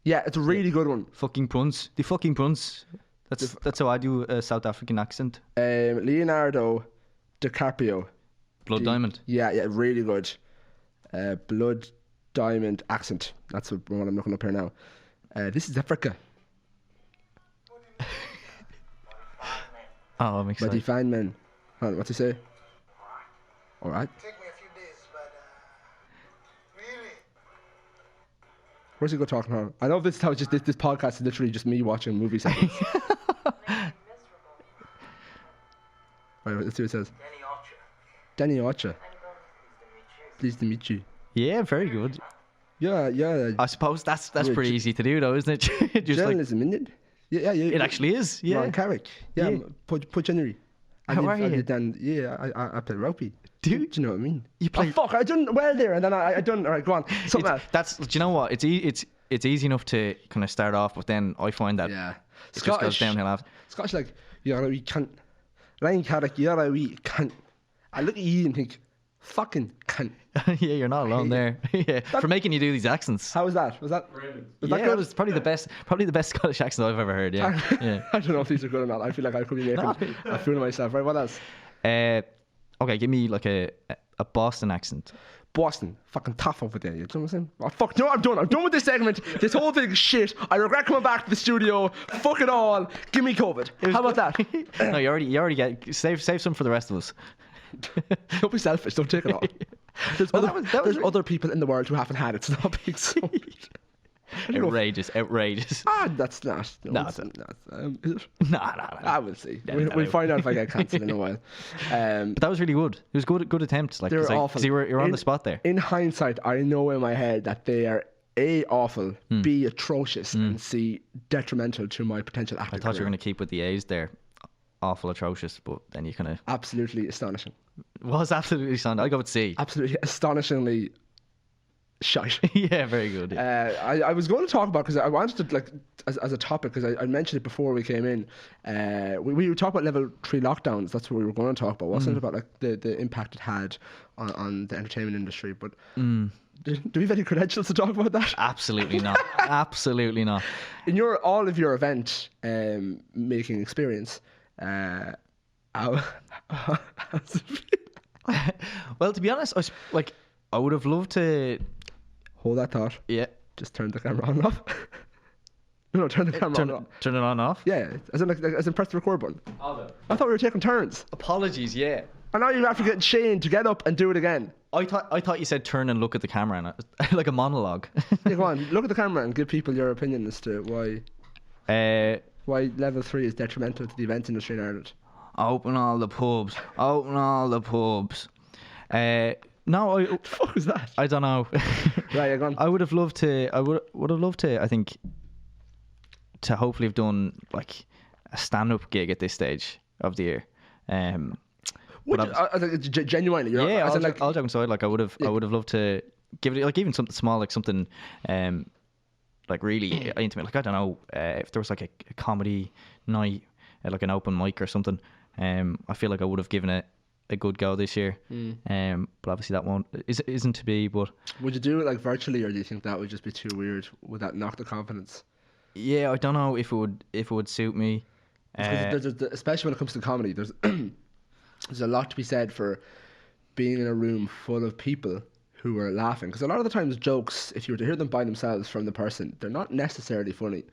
Speaker 1: Yeah, it's a really good one.
Speaker 2: Fucking prunts. The fucking prunts. That's how I do a South African accent.
Speaker 1: Leonardo DiCaprio.
Speaker 2: Blood Diamond.
Speaker 1: Yeah, really good. Blood diamond accent. That's what I'm looking up here now. This is Africa.
Speaker 2: Oh, I'm
Speaker 1: But
Speaker 2: excited.
Speaker 1: he fine men. Hold on, what's he say? All right.
Speaker 5: Take me a few days, but really,
Speaker 1: Where's he go talking on? I know this is how this podcast is literally just me watching movie segments. Right, let's see what it says.
Speaker 5: Danny Archer.
Speaker 1: Danny Archer. Pleased to meet you.
Speaker 2: Yeah, very good.
Speaker 1: Yeah.
Speaker 2: I suppose that's
Speaker 1: Yeah,
Speaker 2: pretty easy to do, though, isn't it? Just like
Speaker 1: Journalism, isn't it? Yeah.
Speaker 2: it actually is. Yeah.
Speaker 1: Ron Carrick. Yeah,
Speaker 2: Yeah.
Speaker 1: Put January.
Speaker 2: How are you?
Speaker 1: I play rugby.
Speaker 2: Do
Speaker 1: Do
Speaker 2: you?
Speaker 1: you know what I mean?
Speaker 2: You play-
Speaker 1: Oh, fuck, I done well there, and then I done... All right, go on. Something else.
Speaker 2: That's. Do you know what? It's easy enough to kind of start off, but then I find that
Speaker 1: Yeah.
Speaker 2: it just goes downhill after.
Speaker 1: Scottish, like, you're a wee cunt. Ryan Carrick, you're a wee cunt. I look at you and think, fucking cunt.
Speaker 2: Yeah, you're not alone there. Yeah, for making you do these accents.
Speaker 1: How was that? Was that
Speaker 2: Yeah,
Speaker 1: good?
Speaker 2: it was probably the best Scottish accent I've ever heard. Yeah, yeah.
Speaker 1: I don't know if these are good or not. I feel like I could be making a fool of myself. Right, what else?
Speaker 2: Okay, give me like a Boston accent.
Speaker 1: Boston, fucking tough over there. You know what I'm saying? Oh, fuck, no, I'm done. I'm done with this segment. This whole thing is shit. I regret coming back to the studio. Fuck it all. Give me COVID. How about that?
Speaker 2: No, you already get save some for the rest of us.
Speaker 1: Don't be selfish. Don't take it all. There's,
Speaker 2: Well,
Speaker 1: other,
Speaker 2: that was
Speaker 1: there's other people in the world who haven't had it. It's not being so.
Speaker 2: Outrageous.
Speaker 1: That's not.
Speaker 2: No,
Speaker 1: is it?
Speaker 2: No.
Speaker 1: I will see.
Speaker 2: Yeah,
Speaker 1: We'll
Speaker 2: no.
Speaker 1: find out if I get cancelled in a while.
Speaker 2: But that was really good. It was good attempts. Like,
Speaker 1: They were
Speaker 2: 'cause, like,
Speaker 1: awful.
Speaker 2: 'cause you were on
Speaker 1: In-
Speaker 2: the spot there.
Speaker 1: In hindsight, I know in my head that they are A, awful, B, atrocious, and C, detrimental to my potential acting
Speaker 2: I thought you were
Speaker 1: career.
Speaker 2: going to keep with the A's there. Awful, atrocious, but then you kind of
Speaker 1: Absolutely astonishing.
Speaker 2: was absolutely sound. I go with C.
Speaker 1: Absolutely astonishingly shite.
Speaker 2: Yeah, very good. Yeah.
Speaker 1: I was going to talk about, because I wanted to, like, as a topic, because I mentioned it before we came in. We were talking about level 3 lockdowns. That's what we were going to talk about, wasn't it? About like the impact it had on the entertainment industry. But do we have any credentials to talk about that?
Speaker 2: Absolutely not. Absolutely not.
Speaker 1: In all of your event making experience, how's it feel?
Speaker 2: Well, to be honest, I would have loved to.
Speaker 1: Hold that thought.
Speaker 2: Yeah.
Speaker 1: Just turn the camera on and off. No, turn the camera on and off.
Speaker 2: Turn it on and off.
Speaker 1: Yeah, as in press the record button. I thought we were taking turns.
Speaker 2: Apologies. Yeah.
Speaker 1: And now you have to get Shane to get up and do it again.
Speaker 2: I thought you said turn and look at the camera, and like a monologue.
Speaker 1: Yeah, go on, look at the camera and give people your opinion as to why level 3 is detrimental to the event industry in Ireland.
Speaker 2: Open all the pubs. Open all the pubs. No,
Speaker 1: What the fuck was that?
Speaker 2: I don't know.
Speaker 1: Right, you're gone.
Speaker 2: I would have loved to. I would have loved to. I think to hopefully have done like a stand-up gig at this stage of the year.
Speaker 1: Would
Speaker 2: but
Speaker 1: you, genuinely, you're
Speaker 2: Yeah,
Speaker 1: as in, like,
Speaker 2: all joking aside, like I would have loved to give it like even something small, like something like really intimate. Like I don't know if there was like a comedy night, like an open mic or something. I feel like I would have given it a good go this year. But obviously that isn't to be. But
Speaker 1: would you do it like virtually, or do you think that would just be too weird? Would that knock the confidence?
Speaker 2: Yeah, I don't know if it would suit me.
Speaker 1: Because especially when it comes to comedy, there's there's a lot to be said for being in a room full of people who are laughing. Because a lot of the times jokes, if you were to hear them by themselves from the person, they're not necessarily funny.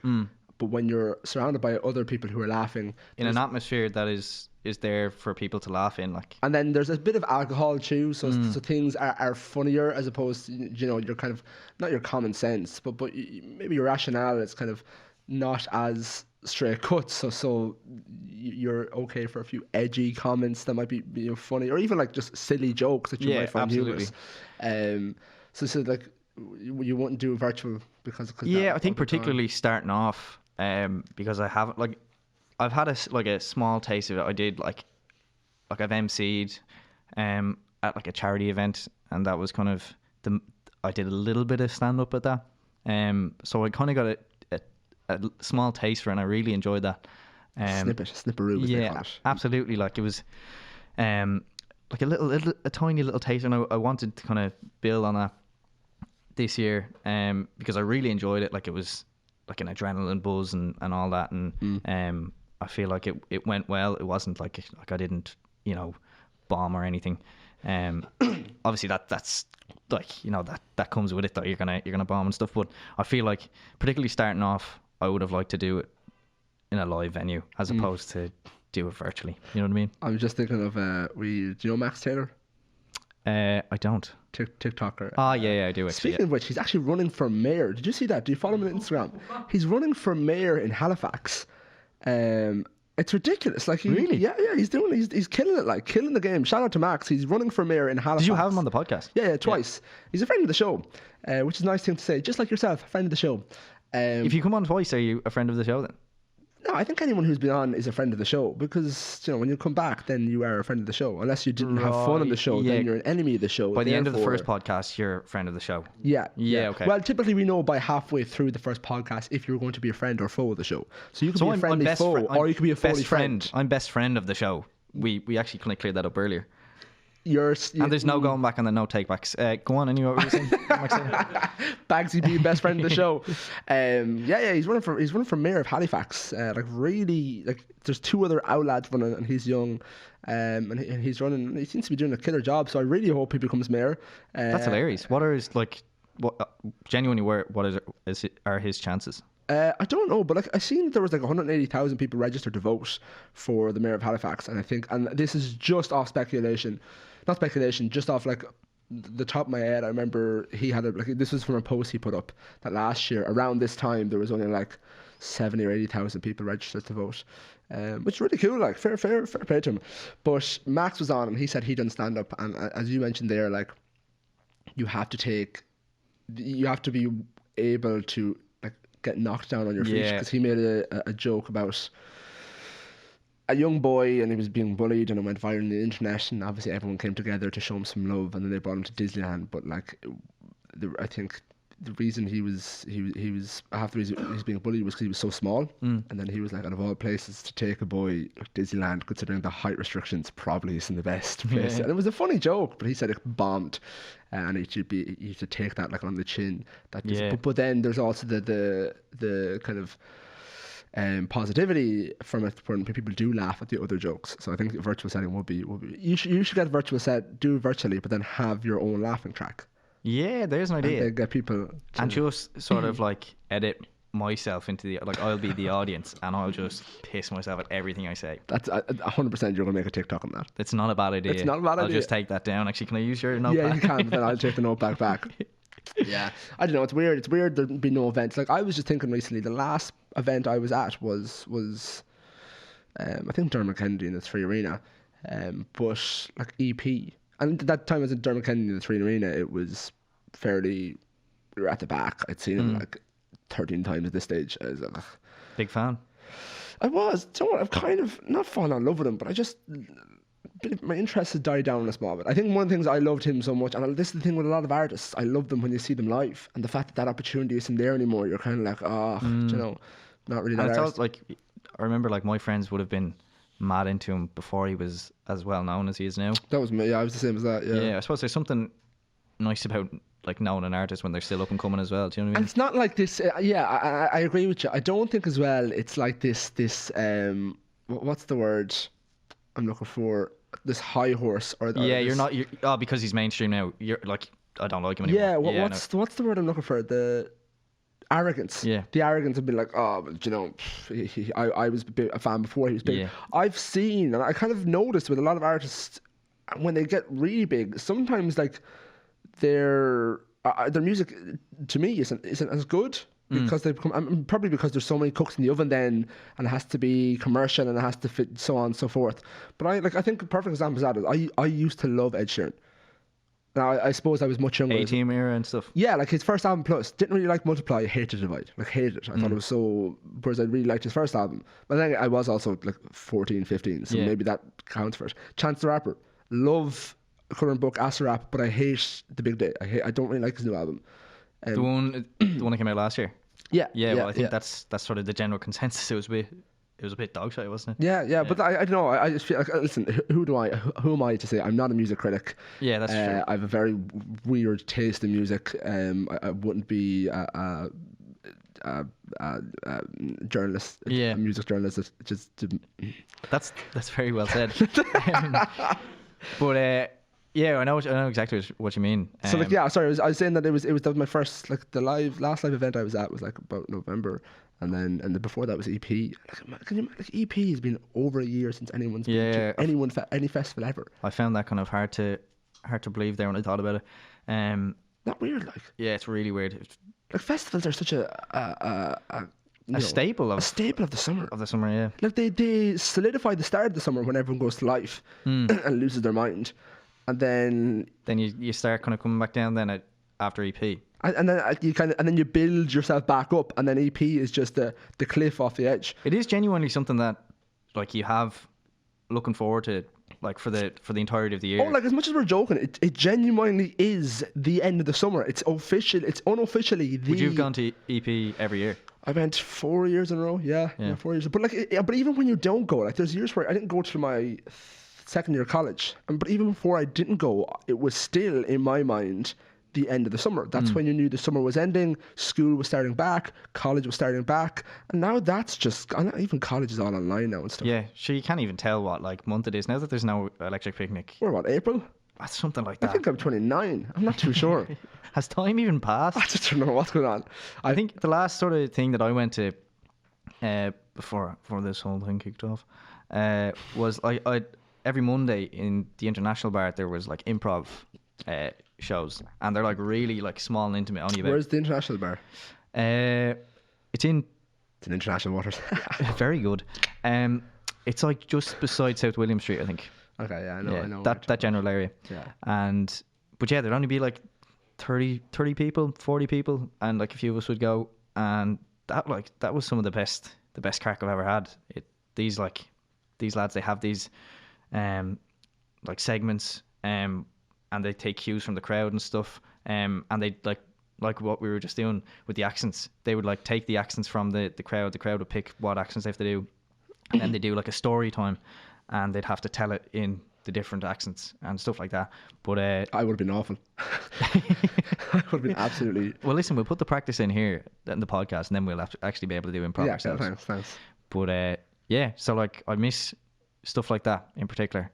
Speaker 1: But when you're surrounded by other people who are laughing,
Speaker 2: in an atmosphere that is there for people to laugh in, like.
Speaker 1: And then there's a bit of alcohol too, so things are funnier as opposed to, you know, your kind of, not your common sense, but maybe your rationale is kind of not as straight cut. So you're okay for a few edgy comments that might be, you know, funny, or even like just silly jokes that you might find
Speaker 2: absolutely.
Speaker 1: humorous. So like you wouldn't do virtual because
Speaker 2: I think particularly starting off, because I haven't, like, I've had a small taste of it. I did like I've emceed at like a charity event, and that was kind of I did a little bit of stand up at that. So I kind of got a small taste for it, and I really enjoyed that.
Speaker 1: Snipperoo, as they call it.
Speaker 2: Absolutely. Like, it was like a tiny little taste, and I wanted to kind of build on that this year, because I really enjoyed it. Like, it was like an adrenaline buzz and all that, and I feel like it went well. It wasn't like I didn't, you know, bomb or anything. Obviously that's like, you know, that comes with it, that you're gonna bomb and stuff. But I feel like, particularly starting off, I would have liked to do it in a live venue as opposed to do it virtually. You know what I mean?
Speaker 1: I'm just thinking of do you know Max Taylor?
Speaker 2: I don't.
Speaker 1: TikToker.
Speaker 2: Yeah, I do actually.
Speaker 1: Speaking of which, he's actually running for mayor. Did you see that? Do you follow him on Instagram? He's running for mayor in Halifax. It's ridiculous. Like,
Speaker 2: really?
Speaker 1: Yeah, he's killing it, like killing the game. Shout out to Max. He's running for mayor in Halifax.
Speaker 2: Did you have him on the podcast?
Speaker 1: Yeah, twice. Yeah. He's a friend of the show, which is a nice thing to say. Just like yourself, a friend of the show.
Speaker 2: If you come on twice, are you a friend of the show then?
Speaker 1: No, I think anyone who's been on is a friend of the show, because, you know, when you come back, then you are a friend of the show. Unless you didn't have fun on the show, then you're an enemy of the show.
Speaker 2: By the end of the first podcast, you're a friend of the show.
Speaker 1: Yeah.
Speaker 2: Okay.
Speaker 1: Well, typically we know by halfway through the first podcast if you're going to be a friend or foe of the show. So you could be a friendly foe, or you could be a friendly friend.
Speaker 2: I'm best friend of the show. We actually kind of cleared that up earlier.
Speaker 1: And
Speaker 2: there's no going back on the no take backs. Go on, anyway. What were you saying?
Speaker 1: Bagsy being best friend of the show. He's running for mayor of Halifax. Like, really, like, there's two other outlads running, and he's young, and he's running. He seems to be doing a killer job. So I really hope he becomes mayor.
Speaker 2: That's hilarious. What are his, like, genuinely, are his chances?
Speaker 1: I don't know, but like, I seen there was like 180,000 people registered to vote for the mayor of Halifax, and I think, and this is just off speculation, not speculation, just off like the top of my head. I remember he had this was from a post he put up that last year around this time there was only like 70 or 80,000 people registered to vote, which is really cool. Like, fair play to him. But Max was on, and he said he done stand up, and as you mentioned there, like, you have to be able to get knocked down on your feet, because he made a joke about a young boy, and he was being bullied, and it went viral on the internet, and obviously everyone came together to show him some love, and then they brought him to Disneyland. But like, I think the reason he was half the reason he was being bullied was because he was so small, and then he was like, out of all places to take a boy like Disneyland, considering the height restrictions, probably isn't the best place. And it was a funny joke, but he said it bombed, and he should take that like on the chin. But then there's also the kind of positivity from it when people do laugh at the other jokes. So I think a virtual setting would be you should get a virtual set, do it virtually, but then have your own laughing track.
Speaker 2: Yeah, there's an idea.
Speaker 1: And get people
Speaker 2: and just sort of like edit myself into the, like, I'll be the audience, and I'll just piss myself at everything I say.
Speaker 1: That's 100%. You're gonna make a TikTok on that.
Speaker 2: It's not a bad idea.
Speaker 1: It's not a bad idea.
Speaker 2: I'll just take that down. Actually, can I use your notepad?
Speaker 1: Yeah, you can. But then I'll take the notepad back. Yeah, I don't know. It's weird. It's weird there'd be no events. Like, I was just thinking recently, the last event I was at was I think Dermot Kennedy in the Three Arena, but like EP. And at that time I was at Dermot Kennedy in the Three Arena, it was fairly, we were at the back. I'd seen him like 13 times at this stage. I was like, ugh.
Speaker 2: Big fan.
Speaker 1: I was. Do you know what? I've kind of not fallen in love with him, but I just, my interest has died down a small bit. I think one of the things I loved him so much, and this is the thing with a lot of artists, I love them when you see them live, and the fact that opportunity isn't there anymore, you're kind of like, you know, not really that
Speaker 2: artist.
Speaker 1: artist.
Speaker 2: Like, I remember, like, my friends would have been mad into him before he was as well known as he is now.
Speaker 1: That was me. Yeah, I was the same as that. Yeah.
Speaker 2: I suppose there's something nice about like knowing an artist when they're still up and coming as well. Do you know what I
Speaker 1: And
Speaker 2: mean?
Speaker 1: it's not like this. I agree with you. I don't think as well. It's like this. What's the word I'm looking for? This high horse or
Speaker 2: Yeah,
Speaker 1: this,
Speaker 2: you're not. Because he's mainstream now. You're like, I don't like him anymore.
Speaker 1: Yeah,
Speaker 2: no.
Speaker 1: what's the word I'm looking for? The arrogance.
Speaker 2: Yeah.
Speaker 1: The arrogance of being like, oh, but, I was a fan before he was big.
Speaker 2: Yeah.
Speaker 1: I've seen, and I kind of noticed with a lot of artists, when they get really big, sometimes like their music to me isn't as good. Because they become, probably because there's so many cooks in the oven then, and it has to be commercial and it has to fit, so on and so forth. But I think a perfect example of that is I used to love Ed Sheeran. Now I suppose I was much younger.
Speaker 2: A-Team era and stuff.
Speaker 1: Yeah, like his first album Plus, didn't really like Multiply. I hated Divide, like hated it. I thought it was so. Whereas I really liked his first album, but then I was also like 14, 15, so
Speaker 2: Yeah.
Speaker 1: maybe that counts for it. Chance the Rapper, love Current Book, Acid Rap, but I hate The Big Day. I don't really like his new album.
Speaker 2: The one that came out last year.
Speaker 1: Yeah,
Speaker 2: Well, I think that's sort of the general consensus. It was a bit dog shit, wasn't it?
Speaker 1: Yeah. But I don't know. I just feel like, listen, who am I to say? I'm not a music critic.
Speaker 2: Yeah, that's true.
Speaker 1: I have a very weird taste in music. I wouldn't be a journalist,
Speaker 2: Yeah.
Speaker 1: a music journalist. It's just
Speaker 2: That's very well said. But yeah, I know exactly what you mean.
Speaker 1: so like yeah. Sorry, I was saying that it was my first like the last live event I was at was like about November. And then before that was EP. Like, can you like EP has been over a year since anyone's been to any festival ever.
Speaker 2: I found that kind of hard to believe there when I thought about it.
Speaker 1: Not weird, like.
Speaker 2: Yeah, it's really weird.
Speaker 1: Like festivals are such a
Speaker 2: Staple of
Speaker 1: the summer.
Speaker 2: of the summer. Yeah,
Speaker 1: Like they solidify the start of the summer when everyone goes to life and loses their mind, and then
Speaker 2: you start kind of coming back down then after EP.
Speaker 1: and then you build yourself back up, and then EP is just the cliff off the edge.
Speaker 2: It is genuinely something that like you have looking forward to like for the entirety of the year.
Speaker 1: Oh, like as much as we're joking, it genuinely is the end of the summer. It's unofficially the.
Speaker 2: Would you have gone to EP every year?
Speaker 1: I went 4 years in a row. Yeah, 4 years. But like, but even when you don't go, like, there's years where I didn't go to my second year of college, but even before I didn't go, it was still in my mind the end of the summer. That's when you knew the summer was ending, school was starting back, college was starting back, and now that's just even college is all online now and stuff.
Speaker 2: Yeah, sure. You can't even tell what like month it is now that there's no electric picnic.
Speaker 1: We're what, April?
Speaker 2: That's something like
Speaker 1: I
Speaker 2: that.
Speaker 1: think I'm 29. I'm not too sure.
Speaker 2: Has time even passed?
Speaker 1: I just don't know what's going on.
Speaker 2: I think the last sort of thing that I went to before this whole thing kicked off was I every Monday in the International Bar there was like improv shows, and they're like really like small and intimate. Only about
Speaker 1: Where's the International Bar?
Speaker 2: it's in
Speaker 1: It's in international waters.
Speaker 2: very good. It's like just beside South William Street, I think.
Speaker 1: Okay, yeah, I know.
Speaker 2: Yeah,
Speaker 1: I know.
Speaker 2: that general area.
Speaker 1: Yeah.
Speaker 2: But yeah, there'd only be like 30 people, 40 people, and like a few of us would go, and that was some of the best crack I've ever had. These lads, they have these like segments, and they take cues from the crowd and stuff, and they like what we were just doing with the accents. They would like take the accents from the crowd. The crowd would pick what accents they have to do, and then they do like a story time, and they'd have to tell it in the different accents and stuff like that. But
Speaker 1: I would have been awful. I would have been absolutely.
Speaker 2: well, listen, we'll put the practice in here in the podcast, and then we'll have to actually be able to do improv
Speaker 1: Yeah,
Speaker 2: ourselves.
Speaker 1: thanks.
Speaker 2: But yeah, so like I miss stuff like that in particular.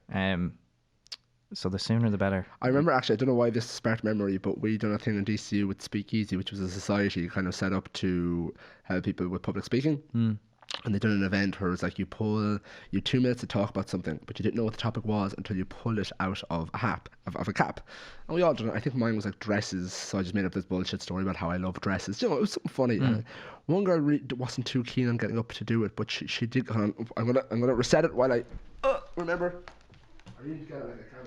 Speaker 2: So the sooner the better.
Speaker 1: I remember actually, I don't know why this sparked memory, but we done a thing in DCU with Speakeasy, which was a society kind of set up to help people with public speaking. And they done an event where it was like you 2 minutes to talk about something, but you didn't know what the topic was until you pulled it out of a cap. And we all done it. I think mine was like dresses, so I just made up this bullshit story about how I love dresses. You know, it was something funny. One girl wasn't too keen on getting up to do it, but she did. Hold on, I'm gonna reset it while I remember. I need to get it like a camera.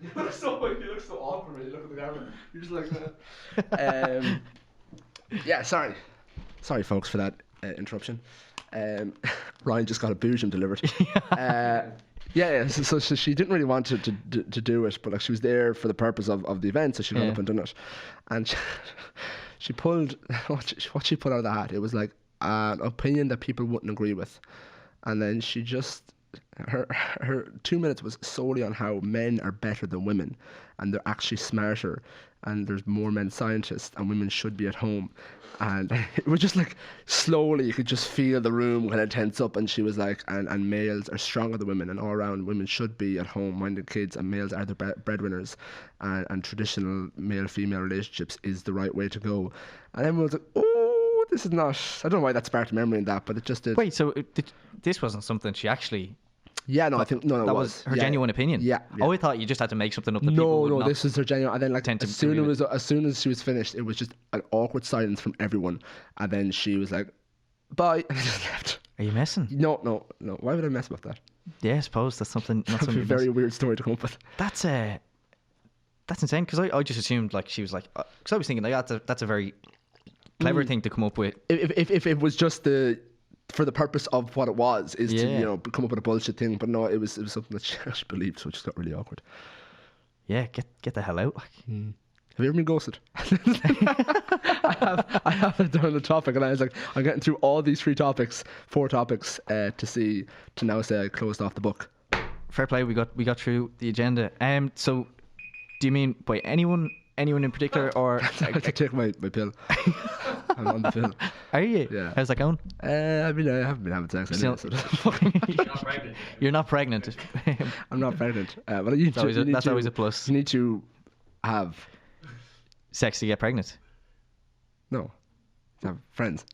Speaker 1: You look so awkward when you look at the camera. You're just like yeah, sorry folks for that interruption. Ryan just got a boojum delivered. So she didn't really want to do it, but like she was there for the purpose of the event, so she got up and done it. And she pulled what she put out of the hat. It was like an opinion that people wouldn't agree with, and then she just her 2 minutes was solely on how men are better than women, and they're actually smarter, and there's more men scientists, and women should be at home. And it was just like slowly you could just feel the room kind of tense up, and she was like, and males are stronger than women, and all around women should be at home minding kids, and males are the breadwinners, and traditional male-female relationships is the right way to go. And everyone was like, oh, this is not, I don't know why that sparked a memory in that, but it just did.
Speaker 2: Wait, so this wasn't something she actually...
Speaker 1: Yeah, no, I think no,
Speaker 2: that
Speaker 1: it
Speaker 2: was her genuine opinion.
Speaker 1: Yeah, yeah.
Speaker 2: Oh, I thought you just had to make something up that people would
Speaker 1: No,
Speaker 2: not
Speaker 1: this is her genuine. And then, like,
Speaker 2: tend to
Speaker 1: as soon
Speaker 2: believe
Speaker 1: as she was finished, it was just an awkward silence from everyone. And then she was like, "Bye," and just left.
Speaker 2: Are you messing?
Speaker 1: No. Why would I mess with that?
Speaker 2: Yeah, I suppose that's something. Not
Speaker 1: That'd be
Speaker 2: something
Speaker 1: a very weird story to come up with.
Speaker 2: That's insane. Because I just assumed like she was like, because I was thinking like that's a very clever thing to come up with.
Speaker 1: If it was just for the purpose of what it was, is to
Speaker 2: Yeah.
Speaker 1: come up with a bullshit thing, but no, it was something that she actually believed, so it just got really awkward.
Speaker 2: Yeah, get the hell out. Like.
Speaker 1: Have you ever been ghosted? I haven't done the topic, and I was like, I'm getting through all these 4 topics, to now say I closed off the book.
Speaker 2: Fair play. We got through the agenda. So, do you mean by anyone in particular, or
Speaker 1: I have to take my pill. I'm on the pill.
Speaker 2: are you?
Speaker 1: Yeah.
Speaker 2: How's that going?
Speaker 1: I mean, I haven't been having sex anyway,
Speaker 2: Still-
Speaker 1: so
Speaker 2: You're not pregnant.
Speaker 1: I'm not pregnant. But you
Speaker 2: That's always a plus.
Speaker 1: You need to have
Speaker 2: Sex to get pregnant.
Speaker 1: no, to have friends.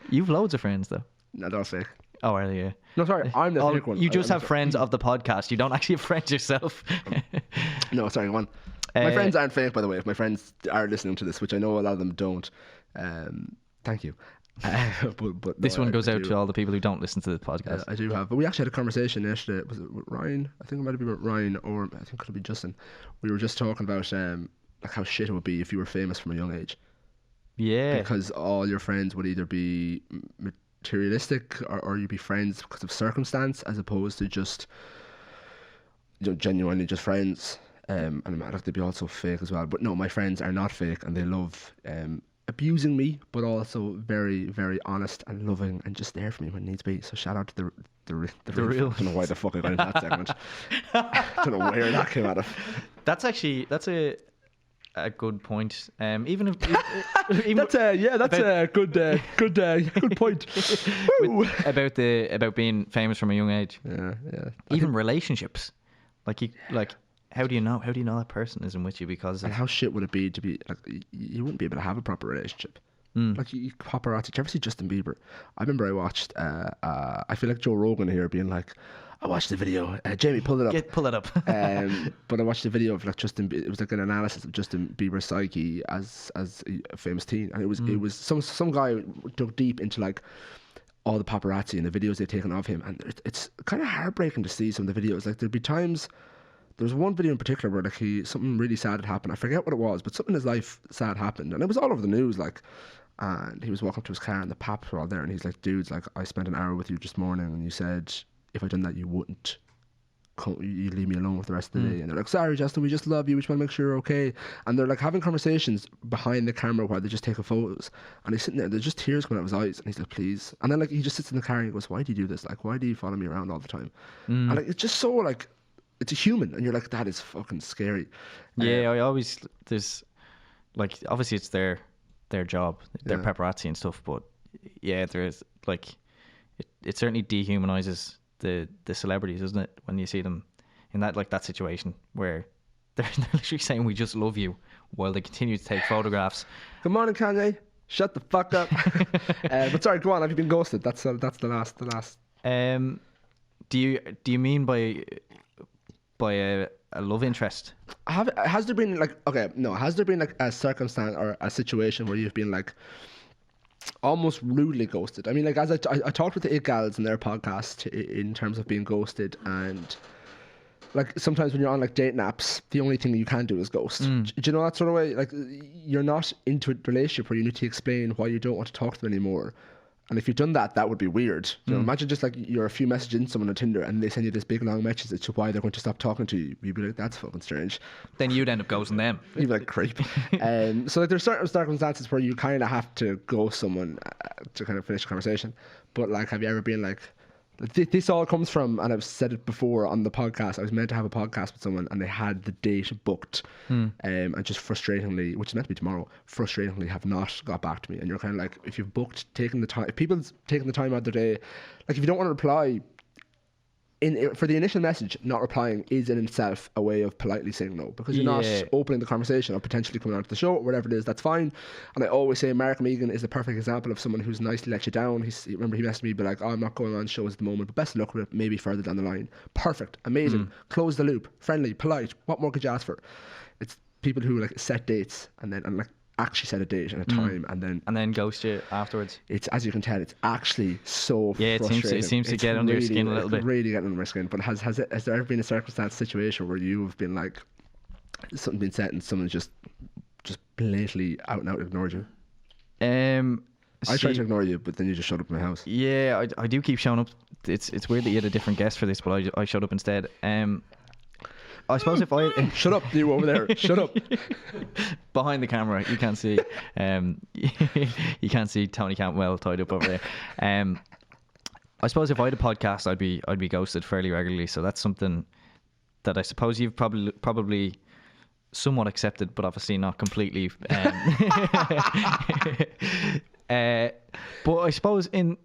Speaker 2: You've loads of friends though.
Speaker 1: No, that's fake.
Speaker 2: Oh, are you?
Speaker 1: No, sorry, I'm the
Speaker 2: Oh,
Speaker 1: fake one.
Speaker 2: you just
Speaker 1: I'm
Speaker 2: have friends of the podcast. You don't actually have friends yourself.
Speaker 1: No, sorry, go on. My
Speaker 2: Uh,
Speaker 1: friends aren't fake, by the way. If my friends are listening to this, which I know a lot of them don't, thank you. But
Speaker 2: This
Speaker 1: no,
Speaker 2: one
Speaker 1: I
Speaker 2: goes out
Speaker 1: do.
Speaker 2: to all the people who don't listen to the podcast.
Speaker 1: I do have, but we actually had a conversation yesterday. Was it with Ryan? I think it might have been with Ryan, or I think it could have been Justin. We were just talking about like how shit it would be if you were famous from a young age,
Speaker 2: Yeah.
Speaker 1: because all your friends would either be materialistic or you'd be friends because of circumstance, as opposed to just genuinely just friends. And like they'd be also fake as well. But no, my friends are not fake, and they love abusing me, but also very, very honest and loving and just there for me when needs be. So shout out to the real. I don't know why the fuck I got into that segment. I don't know where that came out of.
Speaker 2: That's a good point. Even if even
Speaker 1: That's a good point. Woo.
Speaker 2: about being famous from a young age.
Speaker 1: Yeah.
Speaker 2: Even relationships, like how do you know that person isn't with you because
Speaker 1: And
Speaker 2: of,
Speaker 1: how shit would it be to be like you wouldn't be able to have a proper relationship. Like you paparazzi. Did you ever see Justin Bieber? I remember I watched. I feel like Joe Rogan here being like, I watched the video. Jamie, pull it up.
Speaker 2: pull it up.
Speaker 1: But I watched the video of like it was like an analysis of Justin Bieber's psyche as a famous teen, and it was some guy dug deep into like all the paparazzi and the videos they'd taken of him, and it's kind of heartbreaking to see some of the videos. Like there'd be times. There was one video in particular where like something really sad had happened. I forget what it was, but something in his life sad happened, and it was all over the news. Like, and he was walking up to his car, and the paps were all there, and he's like, "Dudes, like I spent an hour with you this morning, and you said if I'd done that, you wouldn't. You leave me alone for the rest of the day." And they're like, "Sorry, Justin, we just love you. We just want to make sure you're okay." And they're like having conversations behind the camera while they're just taking photos. And he's sitting there, there's just tears coming out of his eyes. And he's like, "Please." And then like he just sits in the car and he goes, "Why do you do this? Like, why do you follow me around all the time?" And like it's just so like it's a human, and you're like, that is fucking scary.
Speaker 2: Yeah, I always there's like obviously it's their job, their paparazzi and stuff, but yeah, there's like it certainly dehumanizes the celebrities, doesn't it, when you see them in that situation where they're literally saying we just love you while they continue to take photographs.
Speaker 1: Good morning, Kanye. Shut the fuck up. But sorry, go on. Have you been ghosted? That's the last.
Speaker 2: Do you mean by a love interest?
Speaker 1: Has there been like has there been like a circumstance or a situation where you've been like almost rudely ghosted? I mean, like as I talked with the It Gals in their podcast in terms of being ghosted, and like sometimes when you're on like dating apps, the only thing you can do is ghost. Do you know that sort of way? Like you're not into a relationship where you need to explain why you don't want to talk to them anymore. And if you've done that, that would be weird. You know, imagine just like you're a few messages in someone on Tinder and they send you this big long message as to why they're going to stop talking to you. You'd be like, that's fucking strange.
Speaker 2: Then you'd end up ghosting them.
Speaker 1: You'd be like, creep. So like there's certain circumstances where you kind of have to ghost someone to kind of finish a conversation. But like, have you ever been like, This all comes from, and I've said it before on the podcast, I was meant to have a podcast with someone and they had the date booked, and just frustratingly, which is meant to be tomorrow, frustratingly have not got back to me. And you're kind of like, if you've booked, taken the time, if people's taking the time out of their day, like if you don't want to reply, for the initial message, not replying is in itself a way of politely saying no, because you're not opening the conversation or potentially coming onto the show or whatever it is. That's fine. And I always say Mark Megan is the perfect example of someone who's nicely let you down. Remember he messaged me, be like, oh, I'm not going on shows at the moment, but best of luck with it, maybe further down the line. Perfect, amazing, close the loop, friendly, polite. What more could you ask for? It's people who like set dates and like actually set a date and a time and then
Speaker 2: ghost you afterwards.
Speaker 1: It's, as you can tell, it's actually so frustrating.
Speaker 2: It seems to get under your skin a little bit.
Speaker 1: Really getting under my skin. But has there ever been a situation where you've been like, something been said and someone just blatantly out and out ignored you? I tried to ignore you, but then you just showed up in my house.
Speaker 2: Yeah, I do keep showing up. It's weird that you had a different guest for this, but I showed up instead. I suppose if I
Speaker 1: shut up, you over there. Shut up.
Speaker 2: Behind the camera, you can't see. You can't see Tony Cantwell tied up over there. I suppose if I had a podcast, I'd be ghosted fairly regularly. So that's something that I suppose you've probably somewhat accepted, but obviously not completely. But I suppose I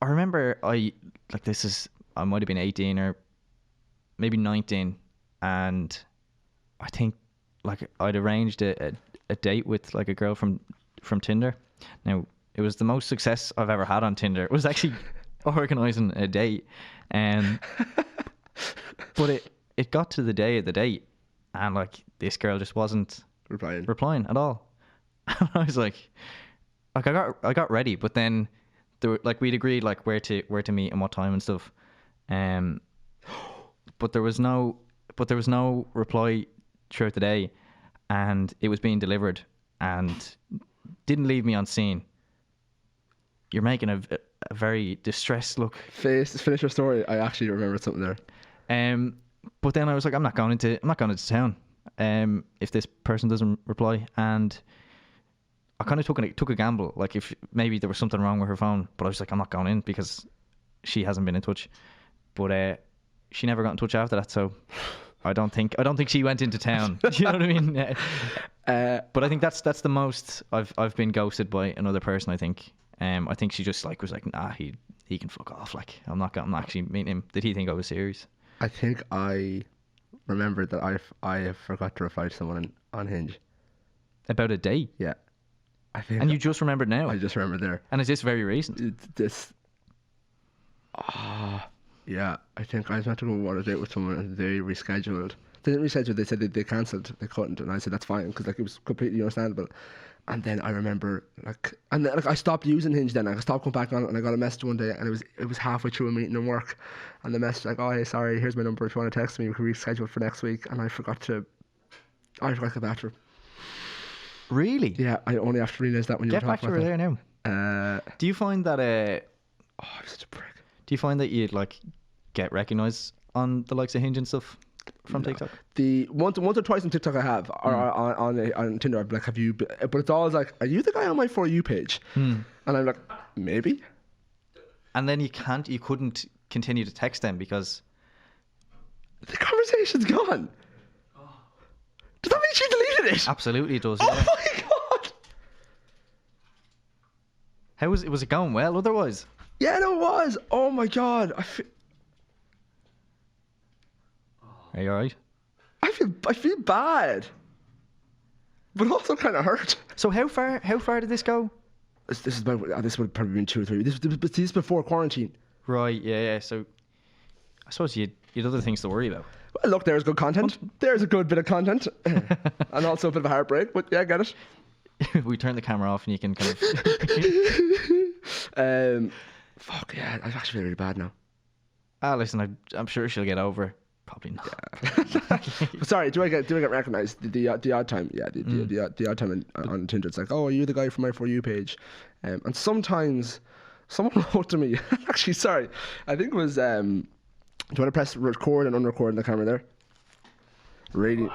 Speaker 2: remember I might have been 18 or maybe 19, and I think like I'd arranged a date with like a girl from Tinder. Now it was the most success I've ever had on Tinder. It was actually organising a date, but it got to the day of the date, and like this girl just wasn't replying at all. And I was like I got ready, but then there were, like, we'd agreed like where to meet and what time and stuff. But there was no reply throughout the day, and it was being delivered and didn't leave me on scene. You're making a very distressed look.
Speaker 1: Finish your story. I actually remembered something there.
Speaker 2: But then I was like, I'm not going into town if this person doesn't reply. And I kind of took a gamble, like if maybe there was something wrong with her phone, but I was like, I'm not going in because she hasn't been in touch. But she never got in touch after that, so I don't think she went into town. You know what I mean? But I think that's the most I've been ghosted by another person. I think she just like was like, nah, he can fuck off. Like I'm not actually meeting him. Did he think I was serious?
Speaker 1: I think I remembered that I forgot to reply to someone on Hinge
Speaker 2: about a date.
Speaker 1: Yeah, I think.
Speaker 2: And you just remembered now?
Speaker 1: I just remembered there.
Speaker 2: And is this very recent?
Speaker 1: Yeah, I think I was meant to go on a date with someone and they rescheduled. They didn't reschedule, they said they cancelled, they couldn't, and I said that's fine because like it was completely understandable. And then I remember I stopped using Hinge then. I stopped going back on it, and I got a message one day, and it was halfway through a meeting in work, and the message like, oh hey, sorry, here's my number if you want to text me, we can reschedule for next week. And I forgot to get back to her.
Speaker 2: Really?
Speaker 1: Yeah, I only have to realise that when you
Speaker 2: get back to her there now. Do you find that
Speaker 1: oh, I'm such a prick.
Speaker 2: Do you find that you'd like get recognised on the likes of Hinge and stuff from TikTok?
Speaker 1: The once or twice on TikTok I have, or on Tinder, I'd be like, have you? But it's always like, are you the guy on my For You page? And I'm like, maybe.
Speaker 2: And then you couldn't continue to text them because
Speaker 1: the conversation's gone. Does that mean she deleted it?
Speaker 2: Absolutely, it does.
Speaker 1: Oh
Speaker 2: yeah.
Speaker 1: my god!
Speaker 2: How was it going well otherwise?
Speaker 1: Yeah, no, it was. Oh my god!
Speaker 2: Are you alright?
Speaker 1: I feel bad, but also kind of hurt.
Speaker 2: So how far did this go?
Speaker 1: This would probably been 2 or 3 weeks. This is before quarantine.
Speaker 2: Right. Yeah. So I suppose you had other things to worry about.
Speaker 1: Well, look, there's good content. There's a good bit of content, and also a bit of a heartbreak. But yeah, get it.
Speaker 2: We turn the camera off, and you can kind
Speaker 1: of. Fuck yeah! I actually feel really bad now.
Speaker 2: Listen, I'm sure she'll get over. Probably not.
Speaker 1: Yeah. Sorry, do I get recognised the odd time? Yeah, the odd time on Tinder. It's like, oh, are you the guy from my For You page? And sometimes someone wrote to me. Actually, sorry, I think it was. Do you want to press record and unrecord in the camera there? Radio.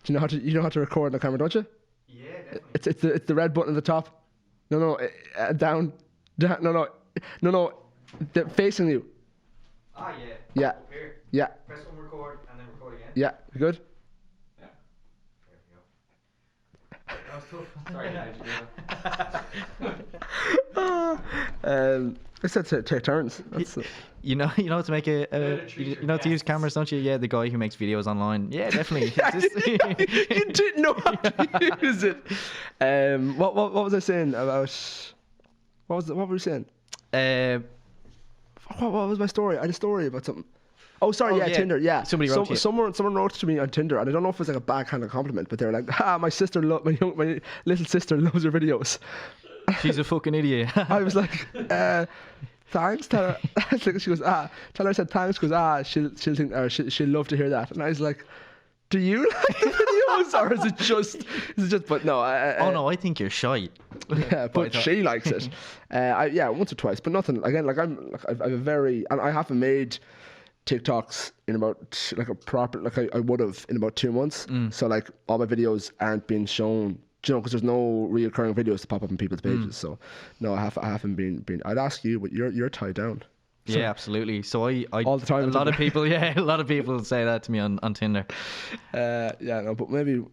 Speaker 1: Do you know how to record in the camera, don't you?
Speaker 2: Yeah, definitely.
Speaker 1: It's the red button at the top. No, down. No. They're facing you.
Speaker 2: Ah, yeah.
Speaker 1: Yeah.
Speaker 2: Up here.
Speaker 1: Yeah.
Speaker 2: Press on record and then record again.
Speaker 1: Yeah. You good?
Speaker 2: Yeah. There we go. That was tough. Sorry, how'd you do that?
Speaker 1: I said to take turns. That's
Speaker 2: You know to make you know to use cameras, don't you? Yeah, the guy who makes videos online. Yeah, definitely.
Speaker 1: you didn't know how to use it. What was I saying about? What were you saying? What was my story? I had a story about something. Oh, sorry, yeah, Tinder, yeah.
Speaker 2: Somebody wrote to you.
Speaker 1: Someone wrote to me on Tinder, and I don't know if it was like a backhanded compliment, but they were like, my little sister loves your videos.
Speaker 2: She's a fucking idiot.
Speaker 1: I was like, thanks. Tell her. She goes, tell her I said thanks. She goes, she'll think, or she'll love to hear that. And I was like, do you like the videos, or is it just? But no.
Speaker 2: Oh no, I think you're shy.
Speaker 1: Yeah, but she likes it. Yeah, once or twice, but nothing. Again, I've a very, and I haven't made TikToks in about like a proper, like I would have in about 2 months. So like all my videos aren't being shown. Because there's no reoccurring videos to pop up on people's pages. So no, I haven't been. I'd ask you, but you're tied down. So,
Speaker 2: yeah, absolutely. So I
Speaker 1: all the time.
Speaker 2: A lot of people say that to me on Tinder.
Speaker 1: Yeah, no, but maybe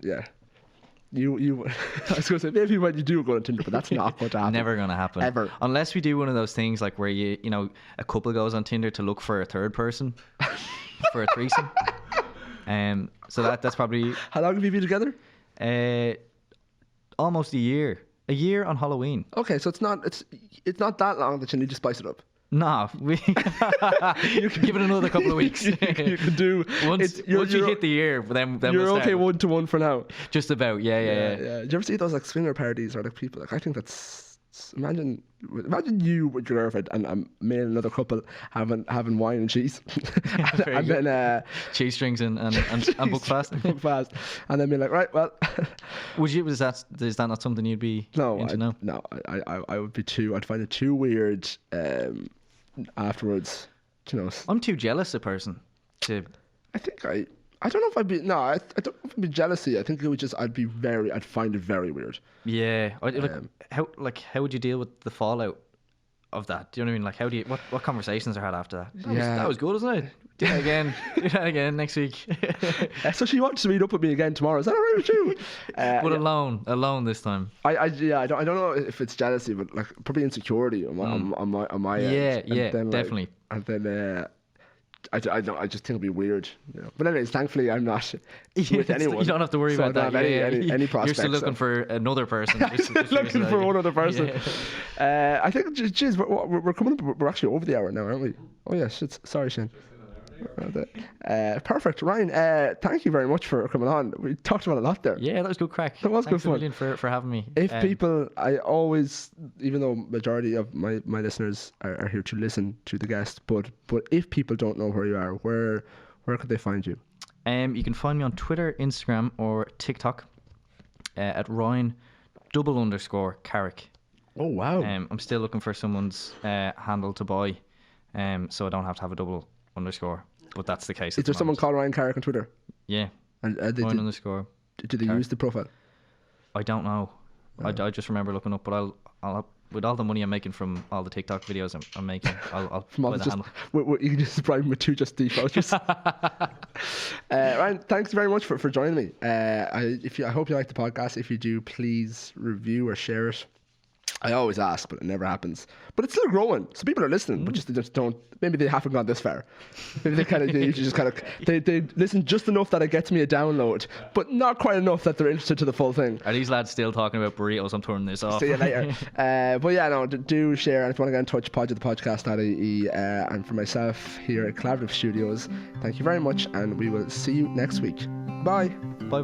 Speaker 1: you. I was going to say maybe when you do go on Tinder, but that's not going to happen.
Speaker 2: Never going to happen
Speaker 1: ever,
Speaker 2: unless we do one of those things like where you know a couple goes on Tinder to look for a third person for a threesome. So that's probably.
Speaker 1: How long have you been together?
Speaker 2: Almost a year. A year on Halloween.
Speaker 1: Okay, so it's not that long that you need to spice it up.
Speaker 2: Nah, you can give it another couple of weeks.
Speaker 1: you can do
Speaker 2: once you hit the year, then
Speaker 1: you're
Speaker 2: we'll
Speaker 1: okay
Speaker 2: start.
Speaker 1: 1-to-1 for now.
Speaker 2: Just about, yeah.
Speaker 1: Do you ever see those like swinger parties or like people? Like I think that's imagine you with your girlfriend and me and another couple having wine and cheese, and then
Speaker 2: cheese strings and book fast,
Speaker 1: and then being like, right, well,
Speaker 2: is that not something you'd be into now?
Speaker 1: No, I would be too. I'd find it too weird. Afterwards, you know.
Speaker 2: I'm too jealous a person to.
Speaker 1: I think I don't know if I'd be. No, I don't know if it'd be jealousy. I think it would just. I'd find it very weird.
Speaker 2: Yeah. How would you deal with the fallout of that? Do you know what I mean? Like, what conversations are had after that? That was good, isn't it? Do that again next week.
Speaker 1: So she wants to meet up with me again tomorrow. Is that alright with you?
Speaker 2: But alone this time.
Speaker 1: I don't know if it's jealousy, but like probably insecurity on my end.
Speaker 2: Yeah,
Speaker 1: then,
Speaker 2: definitely.
Speaker 1: Like, and then I just think it'd be weird. You know? But anyways, thankfully I'm not with anyone.
Speaker 2: You don't have to worry about that.
Speaker 1: Any prospects.
Speaker 2: You're still looking for another person. Just
Speaker 1: looking for one other person.
Speaker 2: Yeah.
Speaker 1: I think, geez, we're coming up. We're actually over the hour now, aren't we? Oh yeah, shit. Sorry, Shane. Perfect, Ryan. Thank you very much for coming on. We talked about a lot there.
Speaker 2: Yeah, that was good crack.
Speaker 1: That was
Speaker 2: Thanks
Speaker 1: good fun.
Speaker 2: a million for having me.
Speaker 1: If people, I always, even though majority of my listeners are here to listen to the guest, but if people don't know where you are, where could they find you?
Speaker 2: You can find me on Twitter, Instagram, or TikTok at Ryan _Carrick.
Speaker 1: Oh wow.
Speaker 2: I'm still looking for someone's handle to buy, so I don't have to have a double underscore. But that's the case.
Speaker 1: Is there someone called Ryan Carrick on Twitter?
Speaker 2: Yeah.
Speaker 1: And
Speaker 2: Ryan underscore.
Speaker 1: Did they use the profile?
Speaker 2: I don't know. I just remember looking up, but I'll with all the money I'm making from all the TikTok videos I'm making, I'll buy the handle.
Speaker 1: You can just bribe with 2 just default vouchers. Ryan, thanks very much for joining me. I hope you like the podcast. If you do, please review or share it. I always ask, but it never happens. But it's still growing, so people are listening, but they just don't. Maybe they haven't gone this far. Maybe they listen just enough that it gets me a download, but not quite enough that they're interested to the full thing.
Speaker 2: Are these lads still talking about burritos? I'm turning this off.
Speaker 1: See you later. But yeah, no, do share, and if you want to get in touch, pod at thepodcast.ie, and for myself here at Collaborative Studios, thank you very much, and we will see you next week. Bye.
Speaker 2: Bye.